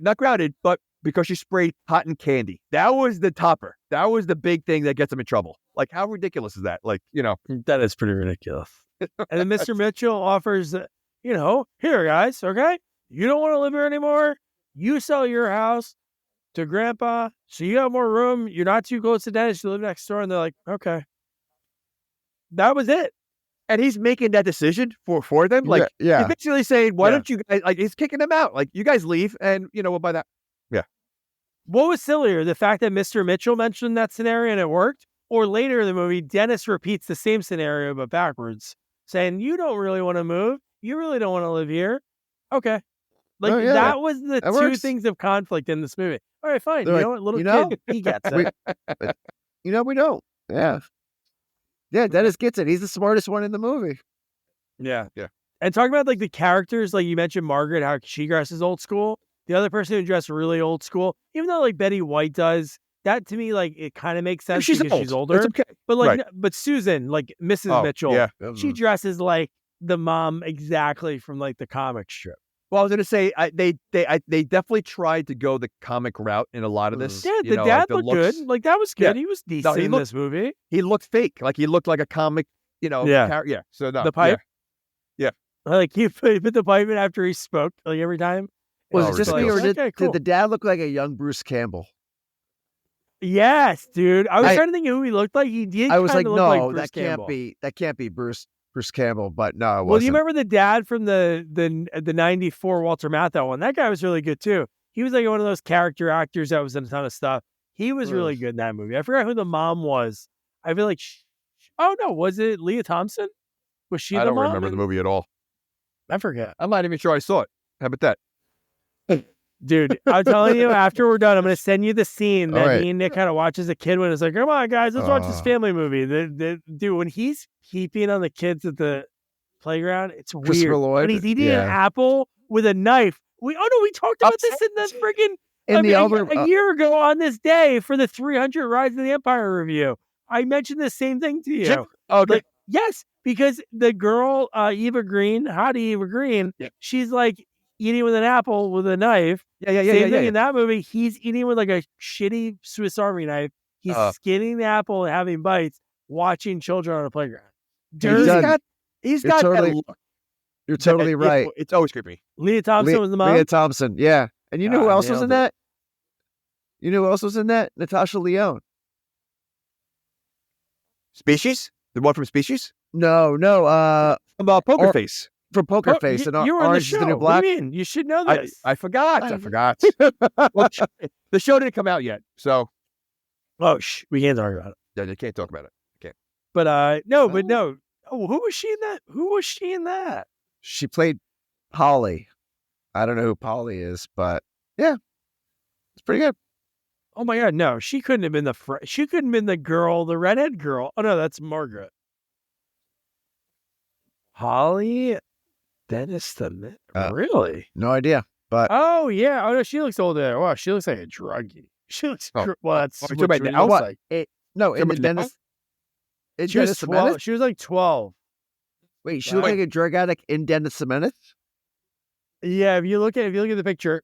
not grounded, but because she sprayed cotton candy. That was the topper. That was the big thing that gets him in trouble. Like, how ridiculous is that? Like, That is pretty ridiculous. And then Mr. Mitchell offers, here, guys, okay? You don't want to live here anymore. You sell your house to Grandpa, so you have more room. You're not too close to Dennis. You live next door. And they're like, okay. That was it. and he's making that decision for them. Like, yeah. he's basically saying, why Yeah. don't you guys, like, he's kicking them out. Like, you guys leave, and, we'll buy that. What was sillier, the fact that Mr. Mitchell mentioned that scenario and it worked? Or later in the movie, Dennis repeats the same scenario but backwards, saying, you don't really want to move. You really don't want to live here. Okay. Like, Oh, yeah. that was the That two works. things of conflict in this movie. All right, fine. They're You like, know what? Little you know, kid, he gets we- it. we don't. Yeah. Yeah, Dennis gets it. He's the smartest one in the movie. Yeah. Yeah. And talking about like the characters, like you mentioned Margaret, how she dresses old school. The other person who dressed really old school, even though like Betty White does, that to me, like it kind of makes sense She's because old. she's older. It's okay. But like, Right. but Susan, like Mrs. Oh, Mitchell, yeah. she dresses like the mom exactly from like the comic strip. Well, I was going to say, they definitely tried to go the comic route in a lot of this. Yeah, You the know, dad like the looked looks. good. Like that was Yeah. good. He was decent he in looked- this movie. He looked fake. Like, he looked like a comic, Yeah. yeah. So, no. The pipe? Yeah. Like he put the pipe in after he spoke, like every time. Was Oh, it just me, or ridiculous. did, Okay, cool. did the dad look like a young Bruce Campbell? Yes, dude. I was I- trying to think of who he looked like. He did. I was like, kinda look no, like Bruce that can't Campbell. be Bruce Campbell. But no, it wasn't. Well, do you remember the dad from the '94 Walter Matthau one? That guy was really good too. He was like one of those character actors that was in a ton of stuff. He was really Ugh. good in that movie. I forgot who the mom was. I feel like, oh no, was it Leah Thompson? Was she I the don't mom? remember the movie at all. I forget. I'm not even sure I saw it. How about that? Dude, I'm telling you, after we're done, I'm going to send you the scene that All right. me and Nick kind of watch as a kid when it's like, come on, guys, let's watch this family movie. Dude, when he's peeping on the kids at the playground, it's Christopher weird. Lloyd? When he's eating an Yeah. apple with a knife. We talked about this in the friggin' In the a year ago on this day for the 300 Rise of the Empire review. I mentioned the same thing to you. Jim- Okay. Like, yes, because the girl, Eva Green, howdy Eva Green, Yeah. she's like eating with an apple with a knife. yeah. Same thing in that movie. He's eating with like a shitty Swiss Army knife. He's skinning the apple and having bites, watching children on a playground. He's Dirty. done. He's You're got totally- that look. You're totally that- right. It's always creepy. Leah Thompson was the mom. Leah Thompson, yeah. And you know who God, else was in nailed it. that? You know who else was in that? Natasha Lyonne. Species? The one from Species? No. About Poker Or- Face. From Poker Oh, Face and you were on the Orange is show. the New What Black. do you mean? You should know I this. forgot. I forgot. Well, the show didn't come out yet, so Oh, we can't talk about it. yeah, they can't talk about it. But no. Oh, who was she in that? Who was she in that? She played Polly. I don't know who Polly is, but yeah, it's pretty good. Oh my God, no, she couldn't have been she couldn't have been the girl, the redhead girl. Oh no, that's Margaret. Holly Dennis really? No idea, but Oh yeah. Oh no, she looks older. Wow, she looks like a druggie. She looks well. That's Oh, what you're talking she about now? looks What? like. no, in the Somebody now? Dennis. In She was Dennis the 12. Menace? She was like 12. Wait, she looked like a drug addict in Dennis the Menace? Yeah, if you look at the picture,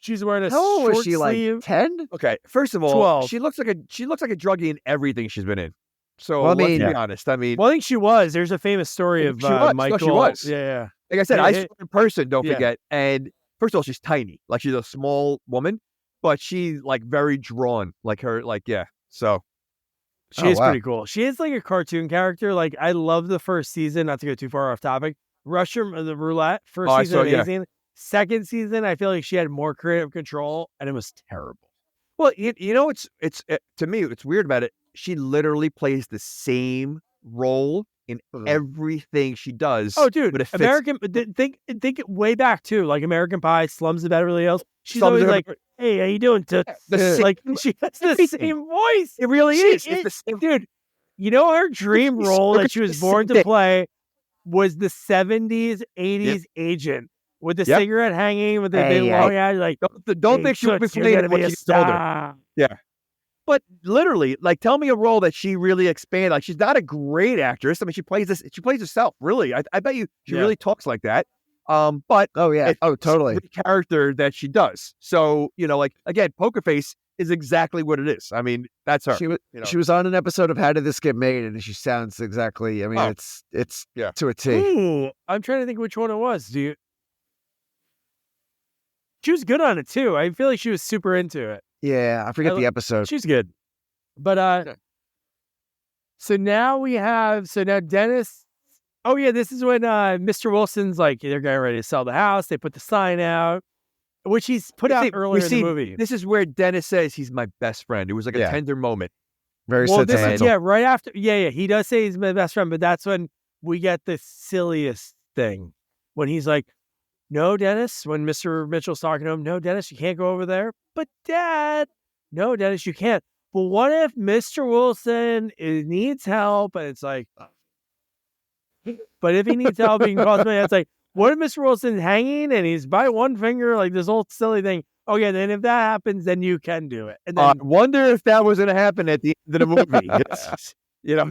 she's wearing a How old short was she? sleeve. Like 10? Okay, first of all, 12. she looks like a druggie in everything she's been in. So Well, I let's mean- be honest. I mean, Well, I think she was. There's a famous story of She was. No, Michael. she was. Yeah. like I said, Hey, I hey. saw her in person. Don't Yeah. forget. And first of all, she's tiny. Like she's a small woman, but she's like very drawn. Like her. Like yeah. So She Oh, is wow. pretty cool. She is like a cartoon character. Like I love the first season. Not to go too far off topic. Russian the Roulette first Oh, I season saw- yeah. amazing. Second season, I feel like she had more creative control, and it was terrible. well, you know, it's to me, it's weird about it. She literally plays the same role in everything she does. Oh, dude, but it fits. American. Think it way back too. Like American Pie, Slums of Beverly Hills. She's Slums always of like, Beverly- "Hey, how you doing?" The same- Like she has the everything. same voice. It really She is. It's the same. Dude, you know her dream She's role so that she was the born same to thing. play was the 70s, 80s agent with the Yep. cigarette hanging with the Hey, big long ad. Like, Don't "Hey, think she'll be Toots, you're playing gonna it when be a she's older. star." But literally, like, tell me a role that she really expanded. Like, she's not a great actress. I mean, she plays herself. Really, I bet you she Yeah. really talks like that. But Oh, yeah. it's Oh, totally. the character that she does. So you know, like again, Poker Face is exactly what it is. I mean, that's her. She was you know. she was on an episode of How Did This Get Made, and she sounds exactly. I mean, Oh. it's Yeah. to a T. Ooh, I'm trying to think which one it was. She was good on it too. I feel like she was super into it. Yeah, I forget I the episode. She's good. But Yeah. so now Dennis. Oh yeah, this is when Mr. Wilson's like they're getting ready to sell the house. They put the sign out, which he's put You out see- earlier we in see- the movie. This is where Dennis says he's my best friend. It was like a Yeah. tender moment. Very Well, this is sentimental. right after. Yeah, he does say he's my best friend, but that's when we get the silliest thing when he's like, "No, Dennis." When Mr. Mitchell's talking to him, "No, Dennis, you can't go over there." But Dad, no, Dennis, you can't. But what if Mr. Wilson needs help? And it's like, but if he needs help, he can call somebody. It's like, what if Mr. Wilson's hanging and he's by one finger, like this whole silly thing? Okay, then if that happens, then you can do it. And I then, wonder if that was going to happen at the end of the movie. You know,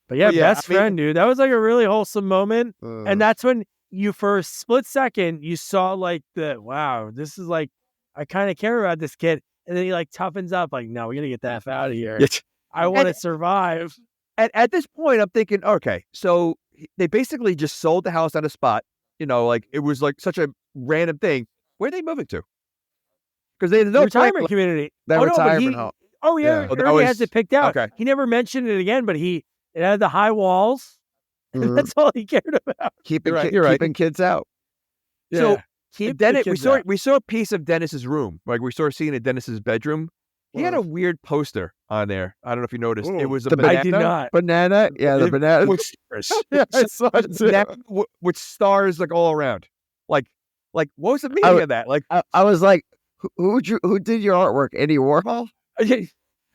but yeah, yeah, best I mean- friend, dude. That was like a really wholesome moment. Ugh. And that's when you for a split second you saw like wow, this is like I kind of care about this kid. And then he like toughens up, like, no, we gotta get the F out of here. I want to And- survive. at this point, I'm thinking, okay, so they basically just sold the house on a spot. You know, like it was like such a random thing. Where are they moving to? Because there's no Retirement plan- community. That Oh, no, but retirement he- home. Oh yeah, Yeah. Oh, that already has was- it picked out. okay. He never mentioned it again, but it had the high walls. Mhm. That's all he cared about. Keeping You're right, you're right. keeping kids out. So Keep then the we kids saw out. we saw a piece of Dennis's room. Like we saw a scene in Dennis's bedroom. He had a weird poster on there. I don't know if you noticed. It Ooh, was a the banana. I did not. Banana, yeah, the It- banana. with stars. Yeah, I saw it too. Banana with stars like all around. Like what was the meaning of that? Like I was like, who did your artwork? Andy Warhol?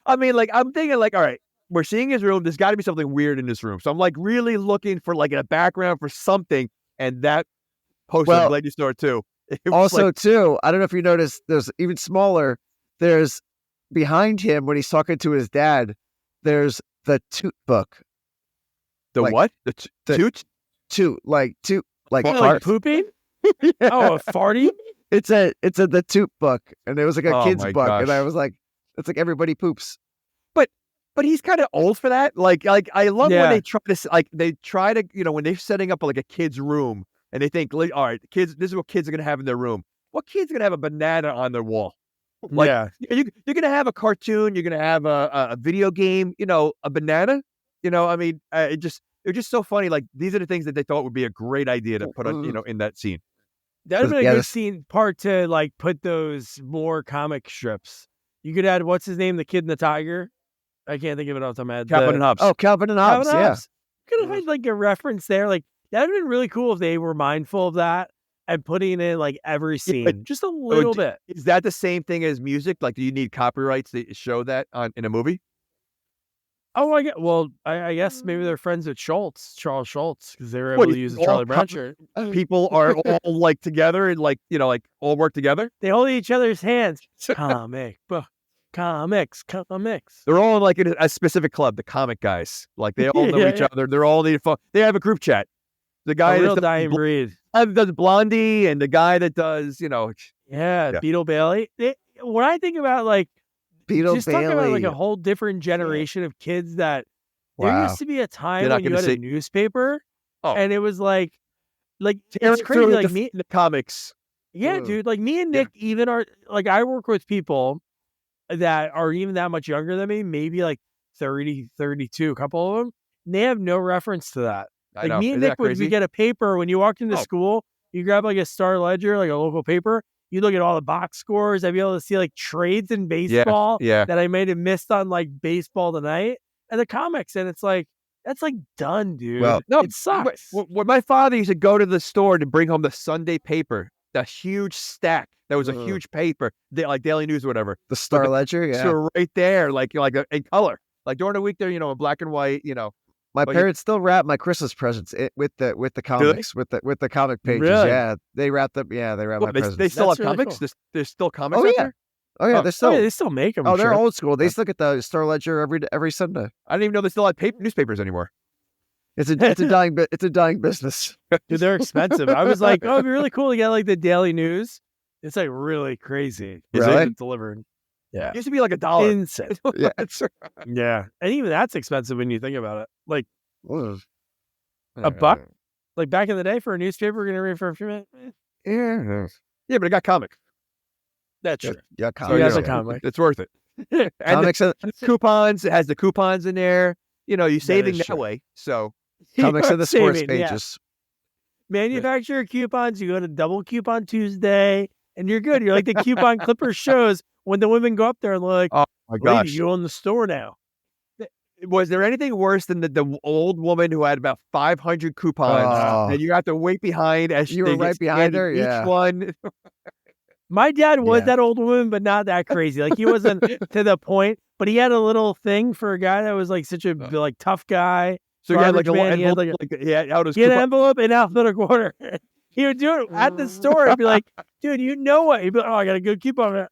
I mean, like I'm thinking, like, all right, we're seeing his room. There's got to be something weird in this room. So I'm like really looking for like a background for something, and that poster Well, of Lady Store too. It was Also, like, too, I don't know if you noticed. There's even smaller. There's behind him when he's talking to his dad. There's the toot book. the like, what? The the- toot? Toot like Oh, fart. like pooping? Yeah. Oh, a farty? It's a the toot book, and it was like a Oh kid's my book, and I gosh. was like, it's like everybody poops. but he's kind of old for that. Like I love Yeah. when they try to, when they're setting up like a kid's room and they think, all right, kids, this is what kids are gonna have in their room. What kid's gonna have a banana on their wall? Like, yeah. you're gonna have a cartoon, you're gonna have a video game, a banana. I mean, it was just so funny. Like, these are the things that they thought would be a great idea to put on, in that scene. That would have been Yeah, a good this- scene part to like put those more comic strips. You could add what's his name, the kid and the tiger. I can't think of it off the top of my head. Calvin and Hobbes. Oh, Calvin and Hobbes. Calvin Yeah. Hobbes. Could have had like a reference there. Like that would have been really cool if they were mindful of that and putting in like every scene, just a little bit. Is that the same thing as music? Like, do you need copyrights to show that in a movie? Oh, I guess maybe they're friends with Charles Schultz, because they were able to use the Charlie Brown shirt. People are all like together and like all work together. They hold each other's hands. Comics. They're all like in a specific club, the comic guys. Like they all know each other. They're all need fun. They have a group chat. The guy A real that dying breed. does Blondie and the guy that does, Yeah, Beetle Bailey. When I think about like Beetle just Bailey. talking about like a whole different generation of kids that there Wow. used to be a time You're not when you gonna had a see- newspaper Oh. and it was like it's Tearing crazy. through Like me, the comics. yeah, dude. Like me and Nick even are like I work with people that are even that much younger than me, maybe like 30, 32, a couple of them. And they have no reference to that. I Like know. me and Isn't Nick that would crazy? we get a paper when you walked into Oh. school, you grab like a Star Ledger, like a local paper, you look at all the box scores, I'd be able to see like trades in baseball Yeah. that I might have missed on like Baseball Tonight and the comics, and it's like that's like done, dude. Well, No, it sucks. When my father used to go to the store to bring home the Sunday paper, the huge stack that was a huge paper, like Daily News or whatever. The Star Ledger. Yeah. So right there, like in color, like during the week there, in black and white, My But you- parents still wrap my Christmas presents with the comics with the comic pages. Really? Yeah, they wrap them. Yeah, they wrap What, my they presents. still have That's really comics. cool. There's still comics. Oh, out yeah. there? Oh yeah, Oh, they're still. yeah, they still make them. Oh, they're sure. old school. They still get the Star Ledger every Sunday. I didn't even know they still had newspapers anymore. It's a dying business. Dude, they're expensive. I was like, oh, it'd be really cool to get like the Daily News. It's like really crazy. Is Really? It's delivered. Yeah. It used to be like $1. Insane. Yeah. Yeah. And even that's expensive when you think about it. Like Ugh. a buck? Like back in the day for a newspaper, we're going to read for a few minutes. Yeah. Yeah, but it got comics. That's Yeah, true. yeah, So, comics. a comic. It's worth it. And Comics, the coupons, it has the coupons in there. You're saving is that true. way. So comics are the sports Saving, yeah. pages. Manufacturer coupons, you go to Double Coupon Tuesday and you're good. You're like the coupon clipper shows when the women go up there and they're like, oh my lady, gosh. you own the store now. Was there anything worse than the old woman who had about 500 coupons Oh. and you have to wait behind as You they were get right behind her? scanned each Yeah. one? My dad was Yeah. that old woman, but not that crazy. Like he wasn't to the point, but he had a little thing for a guy that was like such a like tough guy. So you had like Garbage a man, he had, envelope, like, he had out his He had an coupon. envelope in alphabetical order. He would do it at the store. I'd be like, dude, you know what? He'd be like, oh, I got a good coupon.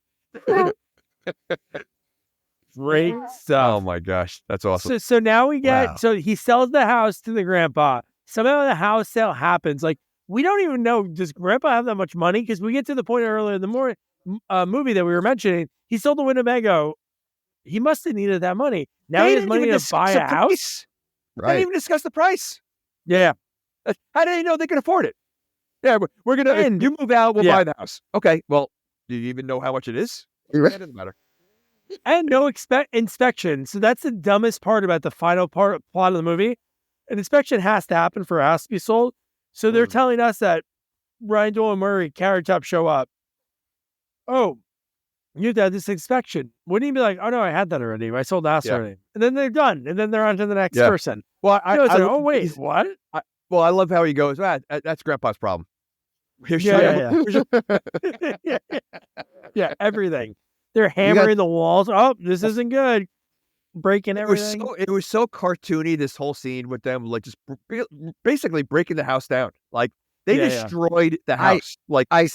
Great Oh stuff. my gosh, that's awesome. So now we get, Wow. so he sells the house to the grandpa. Somehow the house sale happens. Like, we don't even know, does grandpa have that much money? Because we get to the point earlier in the movie that we were mentioning. He sold the Winnebago. He must have needed that money. Now They he has didn't money even to discuss buy the a house. price. They Right. didn't even discuss the price. Yeah. How do they know they can afford it? Yeah, we're gonna. And- you move out, we'll yeah. buy the house. Okay. Well, do you even know how much it is? You're That doesn't matter. And no inspection. So that's the dumbest part about the final plot of the movie. An inspection has to happen for a house to be sold. So they're telling us that Ryan Doyle and Murray, Carrot Top, show up. Oh, you have to have this inspection. Wouldn't he be like, oh no, I had that already. I sold the house Yeah. already. And then they're done. And then they're on to the next Yeah. person. Well, You know, it's like, oh wait, what? Well, I love how he goes. That's Grandpa's problem. Here's Yeah, your- Yeah, everything. They're hammering the walls. Oh, this isn't good. Breaking everything. It was so cartoony, this whole scene with them, like just basically breaking the house down. Like they Yeah, yeah. destroyed the house. Like I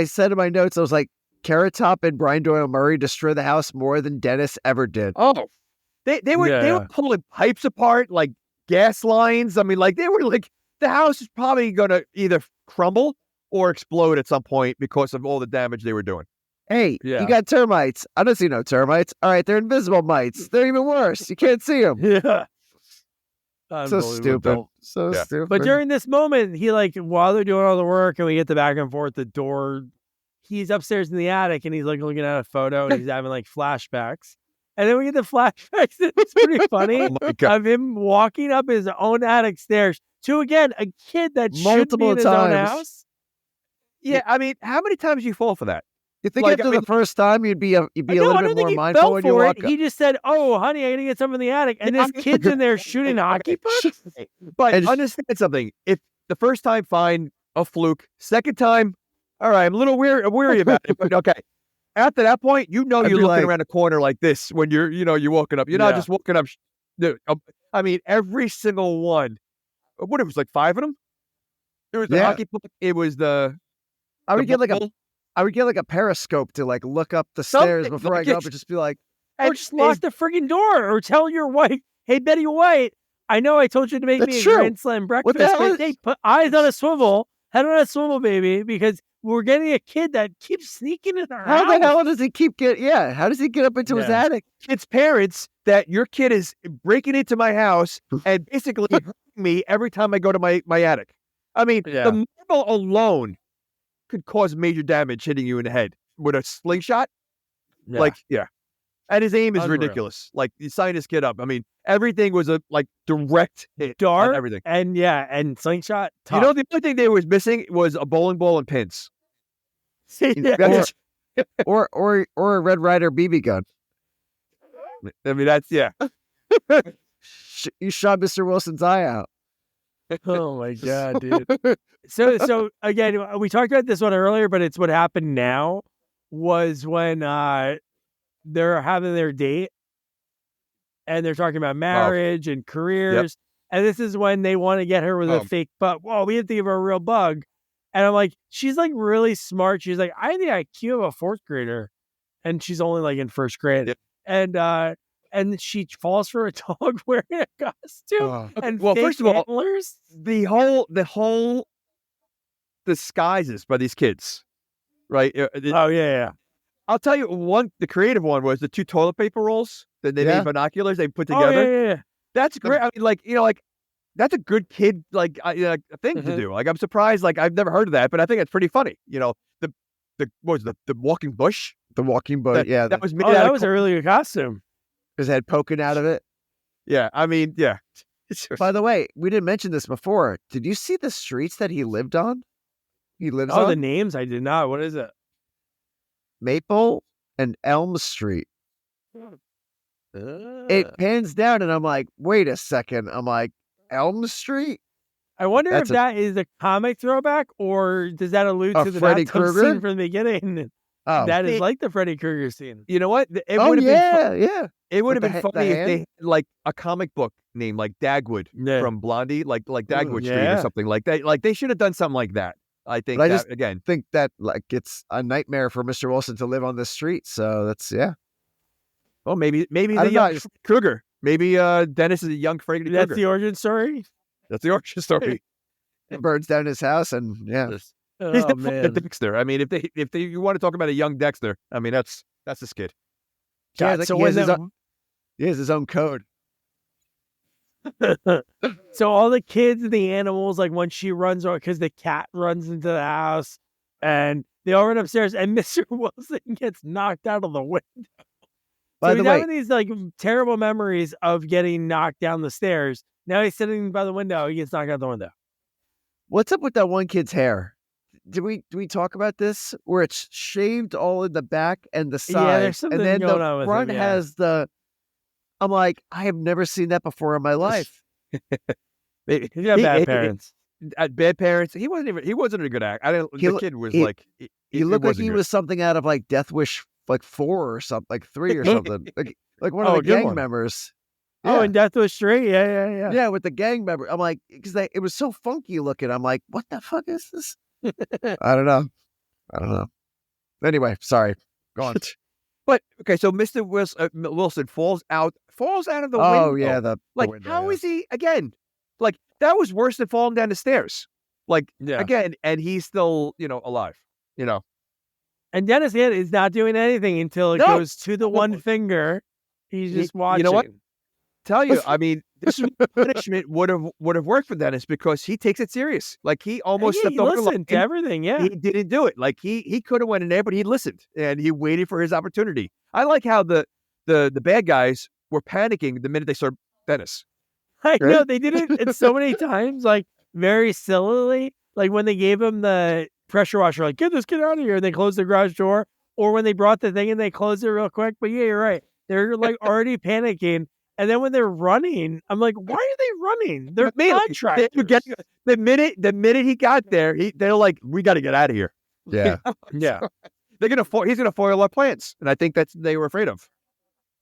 said in my notes, I was like, Carrot Top and Brian Doyle Murray destroy the house more than Dennis ever did. oh, they were Yeah. were pulling pipes apart, like gas lines. I mean, like they were like the house is probably gonna either crumble or explode at some point because of all the damage they were doing. Hey, Yeah. you got termites. I don't see no termites. All right, they're invisible mites. They're even worse. You can't see them. Yeah. So stupid. So Yeah. stupid. But during this moment, he like while they're doing all the work and we get the back and forth, the door, he's upstairs in the attic and he's like looking at a photo and he's having like flashbacks. And then we get the flashbacks. It's pretty funny Oh my God. of him walking up his own attic stairs to again a kid that should be Multiple in his own times. house. Yeah, I mean, how many times do you fall for that? You think Like, after I mean- the first time you'd be a No, little I bit don't think more he mindful fell when you for walk it. He just said, "Oh, honey, I gotta get something in the attic," and this kid's in there shooting hockey pucks. But And- understand something. If the first time, fine, a fluke. Second time, all right, I'm a little weary about it. But okay. After that point, I'd you're be looking like- around a corner like this when you're walking up. You're not Yeah. just walking up. I mean, every single one. What it was like 5 of them. It was the Yeah. hockey puck. It was the. I would the get like ball. a periscope to like look up the stairs Something, before I like go it- up and just be like, Or And just lock the friggin' door, or tell your wife, "Hey, Betty White, I know I told you to make me That's a true. Grand Slam What breakfast, the hell but is- hey, put eyes on a swivel, head on a swivel, baby, because we're getting a kid that keeps sneaking in our how house." the hell does he keep how does he get up into his Yeah. attic? Kid's parents that your kid is breaking into my house and basically hurting me every time I go to my attic. I mean, Yeah. the marble alone could cause major damage hitting you in the head with a slingshot. Yeah. Like, yeah. And his aim is Unreal. ridiculous. Like, you sign this kid up. I mean, everything was a direct hit on Dart everything. and slingshot. You know, the only thing they was missing was a bowling ball and pins. yeah. That's- or a Red Ryder BB gun. I mean, that's, yeah. You shot Mr. Wilson's eye out. Oh my god, dude. So again, we talked about this one earlier, but it's what happened now was when they're having their date and they're talking about marriage and careers. And this is when they want to get her with a fake butt. Whoa, we have to give her a real bug. And I'm like, she's like really smart. She's like, I have the IQ of a 4th grader. And she's only like in 1st grade. Yep. And she falls for a dog wearing a costume and Well, fake first of all, antlers. the whole disguises by these kids, right? Oh yeah. I'll tell you the creative one was the 2 toilet paper rolls that they Yeah. made binoculars they put Oh, together. yeah. That's great. I mean, like that's a good kid a thing to Mhm. do. Like, I'm surprised. Like, I've never heard of that, but I think it's pretty funny. You know, the what was the walking bush? The walking boat, That was made Oh, out that of was a really good costume. his head poking out of it. yeah. I mean, yeah. By the way, we didn't mention this before. Did you see the streets that he lived on? He lives Oh, on the names I did not. What is it? Maple and Elm Street. It pans down, and I'm like, wait a second. I'm like, Elm Street? I wonder That's if that is a comic throwback or does that allude A to the Freddy bathtub Krueger? scene from the beginning? Oh, That is see- like the Freddy Krueger scene. You know what? It oh would have been yeah. it would have With been the funny if hand? they had like a comic book name like Dagwood Yeah. from Blondie, like Dagwood Street yeah. or something like that. Like, they should have done something like that. I think But I that, just- again. Think that like it's a nightmare for Mr. Wilson to live on this street. So that's Well, maybe I the don't know, young I just- Kruger. Maybe Dennis is a young Freddy That's Krueger. the origin story? That's the origin story. It burns down his house, and yeah. He's Oh, the man. Dexter. I mean, if you want to talk about a young Dexter, I mean, that's the skid. Yeah, God, so he when has he has his own code. so all the kids and the animals, like when she runs over, because the cat runs into the house and they all run upstairs and Mr. Wilson gets knocked out of the window. By So the he's way, having these like terrible memories of getting knocked down the stairs. Now he's sitting by the window. He gets knocked out the window. what's up with that one kid's hair? Did we talk about this? Where it's shaved all in the back and the Yeah, there's sides, something and then going the on with front him, yeah. has the. I'm like, I have never seen that before in my life. Maybe- He's got he- bad he- parents. Bad parents. He wasn't a good actor. He The lo- kid was he- like. He looked like wasn't he good. was something out of like Death Wish like 4 or something, like 3 or something, like one Oh, of a the good gang one. members. Oh, Yeah. and Death was straight. Yeah. Yeah, with the gang member. I'm like, because it was so funky looking. I'm like, what the fuck is this? I don't know. Anyway, sorry. Go on. But okay, so Mr. Wilson falls out of the window. Oh yeah, the Like, window, how yeah. is he again? Like, that was worse than falling down the stairs. Like, Yeah. again, and he's still, alive. And Dennis is not doing anything until it goes to the one finger. He's just watching. You know what? Tell you, I mean, this punishment would have worked for Dennis because he takes it serious. Like he almost stepped over the line. Listened to everything. Yeah, he didn't do it. Like he could have went in there, but he listened and he waited for his opportunity. I like how the bad guys were panicking the minute they saw Dennis. I know they did it so many times, like very sillily. Like when they gave him the pressure washer, like get this kid out of here, and they closed the garage door, or when they brought the thing and they closed it real quick. But yeah, you're right. They're like already panicking. And then when they're running, I'm like, why are they running? They're contractors. The minute he got there, they're like, we got to get out of here. Yeah. Yeah. He's gonna foil our plans, and I think they were afraid of.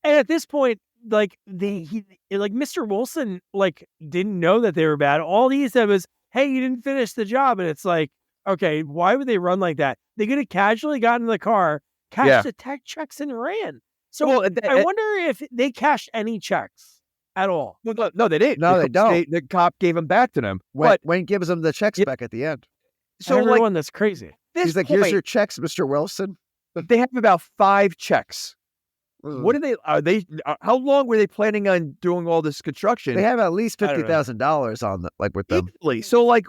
And at this point, like Mr. Wilson like didn't know that they were bad. All he said was, "Hey, you didn't finish the job," and it's like, okay, why would they run like that? They could have casually gotten in the car, cashed the tech checks, and ran. So I wonder if they cashed any checks at all. Well, no, they didn't. No, they don't. The cop gave them back to them. Wayne gives them the checks back at the end. So everyone, that's crazy. He's like, here's your checks, Mr. Wilson. They have about 5 checks. What how long were they planning on doing all this construction? They have at least $50,000 on with them. Easily. So why,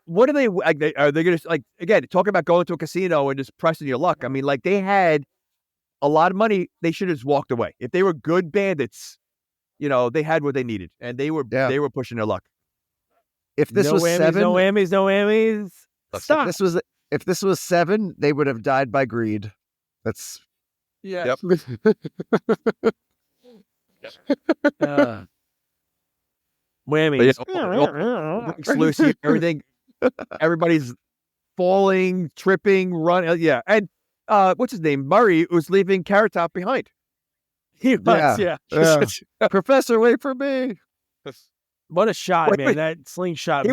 what are they going to, again, talking about going to a casino and just pressing your luck. I mean, they had a lot of money. They should have just walked away. If they were good bandits, they had what they needed and they were pushing their luck. If this was whammies, 7, no whammies. Stop. If this was 7, they would have died by greed. That's yeah. Yep. Whammies. Lucy, everything. Everybody's falling, tripping, running. Yeah, and what's his name? Murray was leaving Carrot Top behind. He was, yeah. Professor, wait for me. What a shot, man! That slingshot. He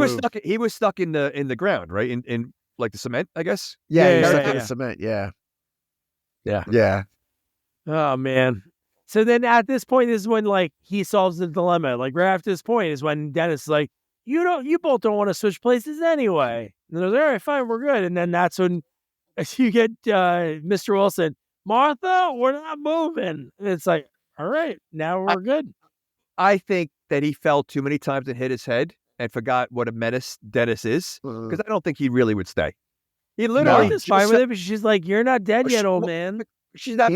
was stuck in the ground, right? In the cement, I guess. Yeah, he's stuck in the cement. Yeah. Oh man. So then at this point is when he solves the dilemma. Like right after this point is when Dennis is like, you both don't want to switch places anyway. And they're like, all right, fine, we're good. And then that's when you get Mr. Wilson, Martha, we're not moving. And it's like, all right, now we're good. I think that he fell too many times and hit his head and forgot what a menace Dennis is. Because I don't think he really would stay. He literally Martha's fine with it, but she's like, you're not dead yet, old man. She's not.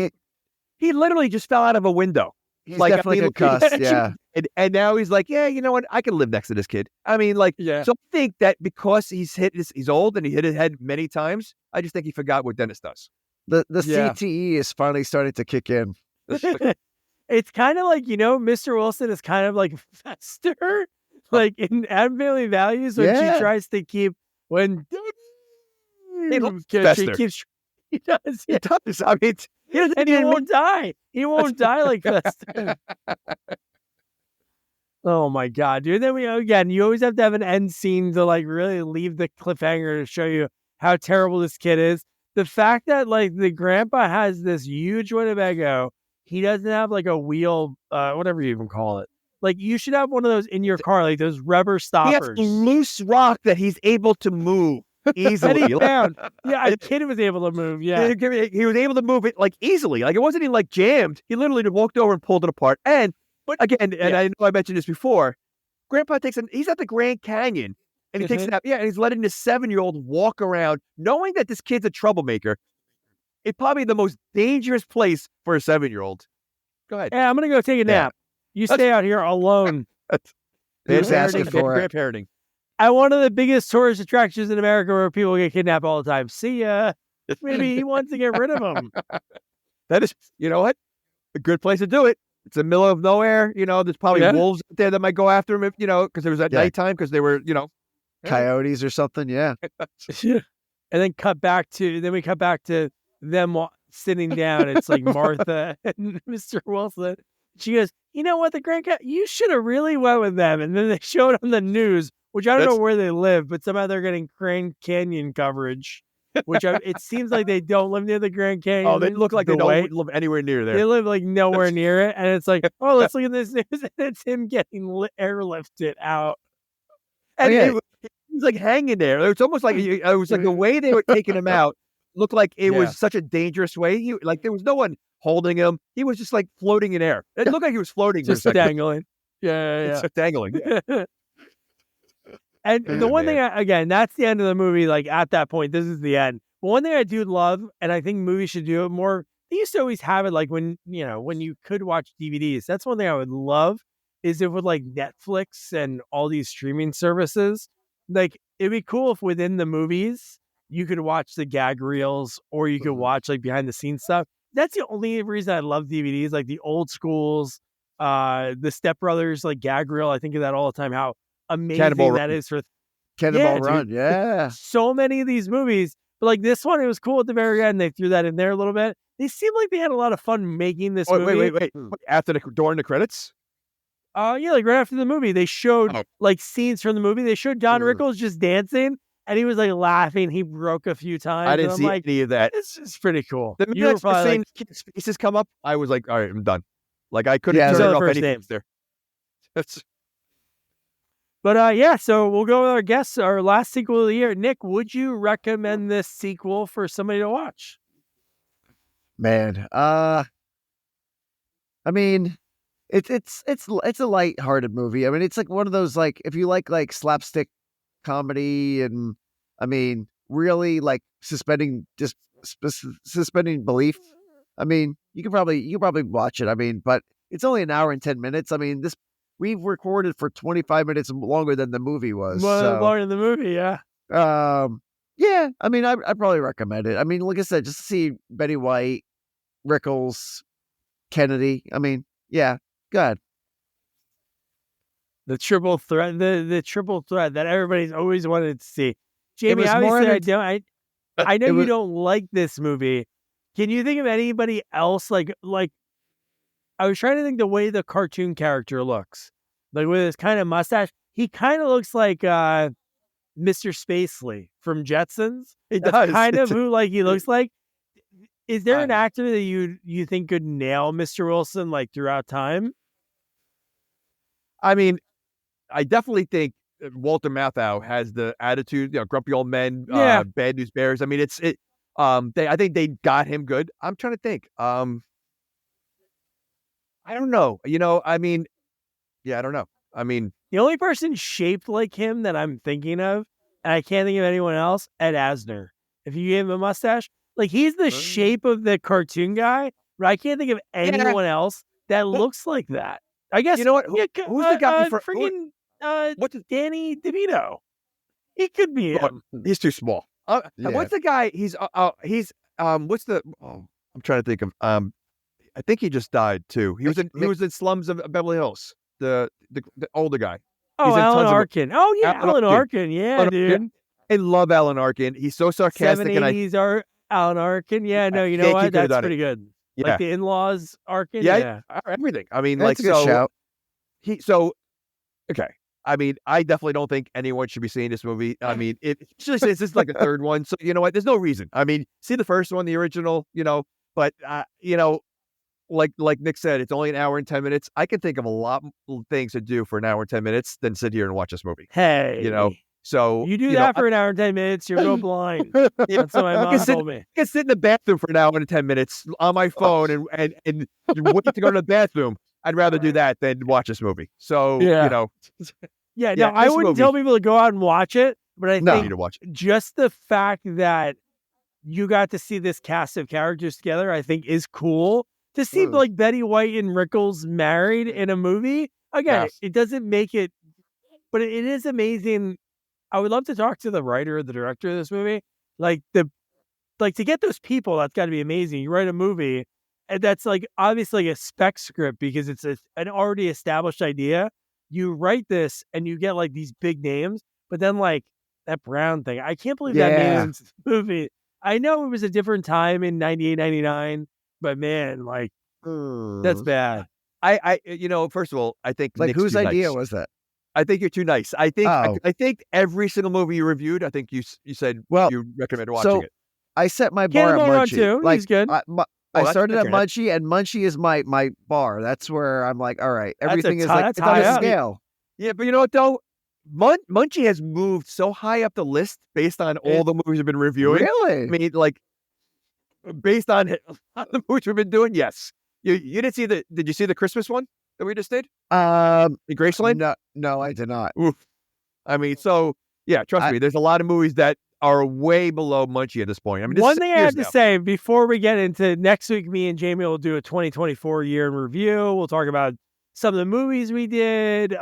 He literally just fell out of a window. He's definitely concussed, yeah. And now he's like, yeah, you know what? I can live next to this kid. I mean, yeah. So I think that because he's old and he hit his head many times, I just think he forgot what Dennis does. The CTE is finally starting to kick in. It's kind of like, Mr. Wilson is kind of like Fester, like in Adam Family Values when she tries to keep Fester. He does. He does. I mean, and he won't die. He won't die like Fester. Oh my God, dude. Then you always have to have an end scene to really leave the cliffhanger to show you how terrible this kid is. The fact that the grandpa has this huge Winnebago, he doesn't have a wheel, whatever you even call it. You should have one of those in your car, those rubber stoppers. He has loose rock that he's able to move easily. A kid was able to move. Yeah, he was able to move it easily. It wasn't even jammed. He literally just walked over and pulled it apart. And I know I mentioned this before. Grandpa he's at the Grand Canyon and he takes it out. Yeah, and he's letting this 7-year-old walk around, knowing that this kid's a troublemaker. It's probably the most dangerous place for a 7-year-old. Go ahead. Yeah, I'm gonna go take a nap. You stay out here alone. He's asking for it. Grandparenting. At one of the biggest tourist attractions in America where people get kidnapped all the time. See ya. Maybe he wants to get rid of them. That is, you know what? A good place to do it. It's in the middle of nowhere. There's probably wolves out there that might go after him if, because it was at nighttime because they were, coyotes or something. Yeah. And then we cut back to them sitting down. It's Martha and Mr. Wilson. She goes, you know what, you should have really went with them. And then they showed on the news, which I don't know where they live, but somehow they're getting Grand Canyon coverage, which it seems like they don't live near the Grand Canyon. Oh, they look like they don't live anywhere near there. They live nowhere near it. And it's let's look at this news. And it's him getting airlifted out. And he was hanging there. It was almost like, it was the way they were taking him out looked like it Yeah. was such a dangerous way. Like there was no one holding him. He was just like floating in air. It looked like he was floating. Just for a second. dangling. Yeah. Just dangling. Yeah. And the one thing, again, that's the end of the movie. Like at that point, this is the end. But one thing I do love, and I think movies should do it more, they used to always have it like when you could watch DVDs. That's one thing I would love is if with like Netflix and all these streaming services, like it'd be cool if within the movies you could watch the gag reels or you could watch like behind the scenes stuff. That's the only reason I love DVDs, like the old schools, the Step Brothers, like gag reel. I think of that all the time, how amazing Cannonball that is for Cannonball Run, dude. yeah. So many of these movies, but like this one, it was cool at the very end. They threw that in there a little bit. They seemed like they had a lot of fun making this movie. Wait. After during the credits? Yeah, like right after the movie, they showed Oh. like scenes from the movie. They showed Don Rickles just dancing, and he was like laughing. He broke a few times. I didn't and see I'm like, any of that. this is pretty cool. The You were minute the probably same like, kids' faces come up, I was like, all right, I'm done. Like I couldn't Yeah, turn those are off the first anything names. there. That's But yeah, so we'll go with our guests, our last sequel of the year. Nick, would you recommend this sequel for somebody to watch? Man, I mean, it's a light-hearted movie. I mean, it's like one of those like if you like slapstick comedy and I mean, really like suspending belief. I mean, you could probably watch it. I mean, but it's only an hour and 10 minutes. I mean, we've recorded for 25 minutes longer than the movie was. Longer than the movie, yeah. Yeah. I mean, I'd probably recommend it. I mean, like I said, just to see Betty White, Rickles, Kennedy. I mean, yeah, good. The triple threat, the triple threat that everybody's always wanted to see. Jamie, was more obviously, I know it you was- don't like this movie. Can you think of anybody else like? I was trying to think the way the cartoon character looks, like with his kind of mustache. He kind of looks like Mr. Spacely from Jetsons. it That's does. kind of It's- who like he looks like. Is there an I- actor that you think could nail Mr. Wilson like throughout time? I mean, I definitely think Walter Matthau has the attitude, grumpy old men, Yeah. bad news bears. I mean, I think they got him good. I'm trying to think. I don't know. I mean, yeah, I don't know. I mean, The only person shaped like him that I'm thinking of, and I can't think of anyone else, Ed Asner. If you gave him a mustache, like he's the shape of the cartoon guy, but I can't think of anyone else that looks like that. I guess you know what? Who's the guy before? Freaking What's his, Danny DeVito. He could be him. he's too small. Yeah. What's the guy? He's what's the? Oh, I'm trying to think of. I think he just died too. He was in Slums of Beverly Hills. The older guy. Oh, He's in Alan tons of- Arkin. Oh yeah, Alan Alan Arkin. Arkin. Yeah, Alan dude. Arkin. I love Alan Arkin. He's so sarcastic, and I 780s are Alan Arkin. Yeah, no, you know think he what? could've That's done it. pretty good. yeah, Like the in-laws Arkin. yeah, everything. I mean, That's like a good shout. Okay. I mean, I definitely don't think anyone should be seeing this movie. I mean, especially since this is like a third one. So you know what? There's no reason. I mean, see the first one, the original, but like Nick said, it's only an hour and 10 minutes. I can think of a lot of things to do for an hour and 10 minutes than sit here and watch this movie. Hey, So you do that for an hour and 10 minutes, you'll go blind. That's what my mom told me. I can sit in the bathroom for an hour and 10 minutes on my phone and wait to go to the bathroom. I'd rather do that than watch this movie. So, Yeah. Yeah, no, Yeah, I this wouldn't movie- tell people to go out and watch it, but I I need think to watch it. just the fact that you got to see this cast of characters together, I think is cool. To see like Betty White and Rickles married in a movie, again, Yes. it doesn't make it, but it is amazing. I would love to talk to the writer or the director of this movie. Like to get those people, that's got to be amazing. You write a movie, and that's like obviously a spec script because it's an already established idea. You write this and you get like these big names, but then like that Brown thing, I can't believe that made it into the movie. I know it was a different time in 98, 99, but man, like that's bad. I first of all, I think Like Nick's whose too idea nice. was that? I think you're too nice. I think Oh. I think every single movie you reviewed, I think you said Well, you recommend watching it. I set my bar Cannonball at Run Munchie. too. Like, He's good. I that's started at fair enough. Munchie, and Munchie is my bar. That's where I'm like, all right, That's a everything is tie- like that's it's on high a up. scale. Yeah, but you know what though? Munchie has moved so high up the list based on all the movies we've been reviewing. Really? I mean, like based on the movies we've been doing, yes. You didn't see did you see the Christmas one that we just did? In Graceland? No, I did not. Oof. I mean, so yeah, trust me, there's a lot of movies that are way below Munchie at this point. I mean, one thing I have to say before we get into next week, me and Jamie will do a 2024 year in review. We'll talk about some of the movies we did,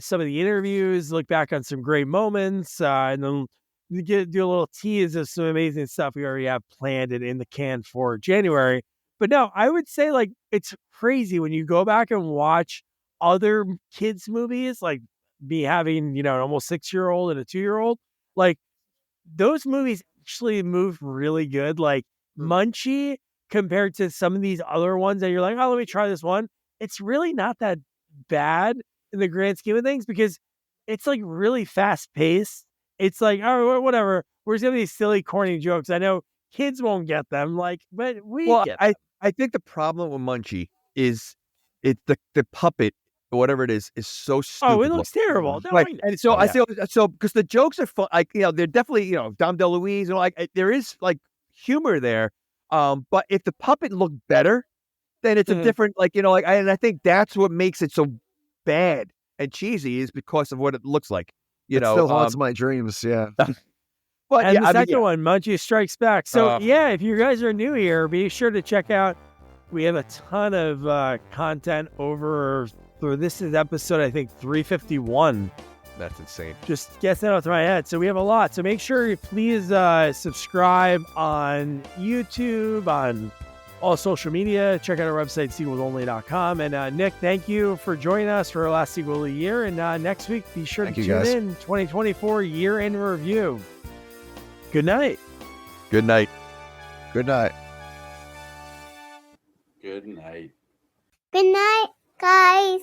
some of the interviews, look back on some great moments, and then do a little tease of some amazing stuff we already have planned and in the can for January. But no, I would say like it's crazy when you go back and watch other kids' movies, like me having, an almost 6-year-old and a 2-year-old, like those movies actually moved really good. Like Munchie compared to some of these other ones that you're like, oh, let me try this one. It's really not that bad in the grand scheme of things because it's like really fast paced. It's like, oh, whatever. We're just gonna these silly, corny jokes. I know kids won't get them, but we get them. I think the problem with Munchie is the puppet, whatever it is so stupid. Oh, it looks terrible. No, like, and so I say so because the jokes are fun. Like they're definitely Dom DeLuise and like there is like humor there. But if the puppet looked better, then it's a different and I think that's what makes it so bad and cheesy is because of what it looks like. It still haunts my dreams. Yeah. But and the second one, Munchie Strikes Back. So if you guys are new here, be sure to check out. We have a ton of content over. So this is episode, I think, 351. That's insane. Just guess that off my head. So we have a lot. So make sure you please subscribe on YouTube, on all social media. Check out our website, sequelsonly.com. And Nick, thank you for joining us for our last sequel of the year. And next week, be sure to tune in 2024 year in review. Good night. Good night. Good night. Good night, guys.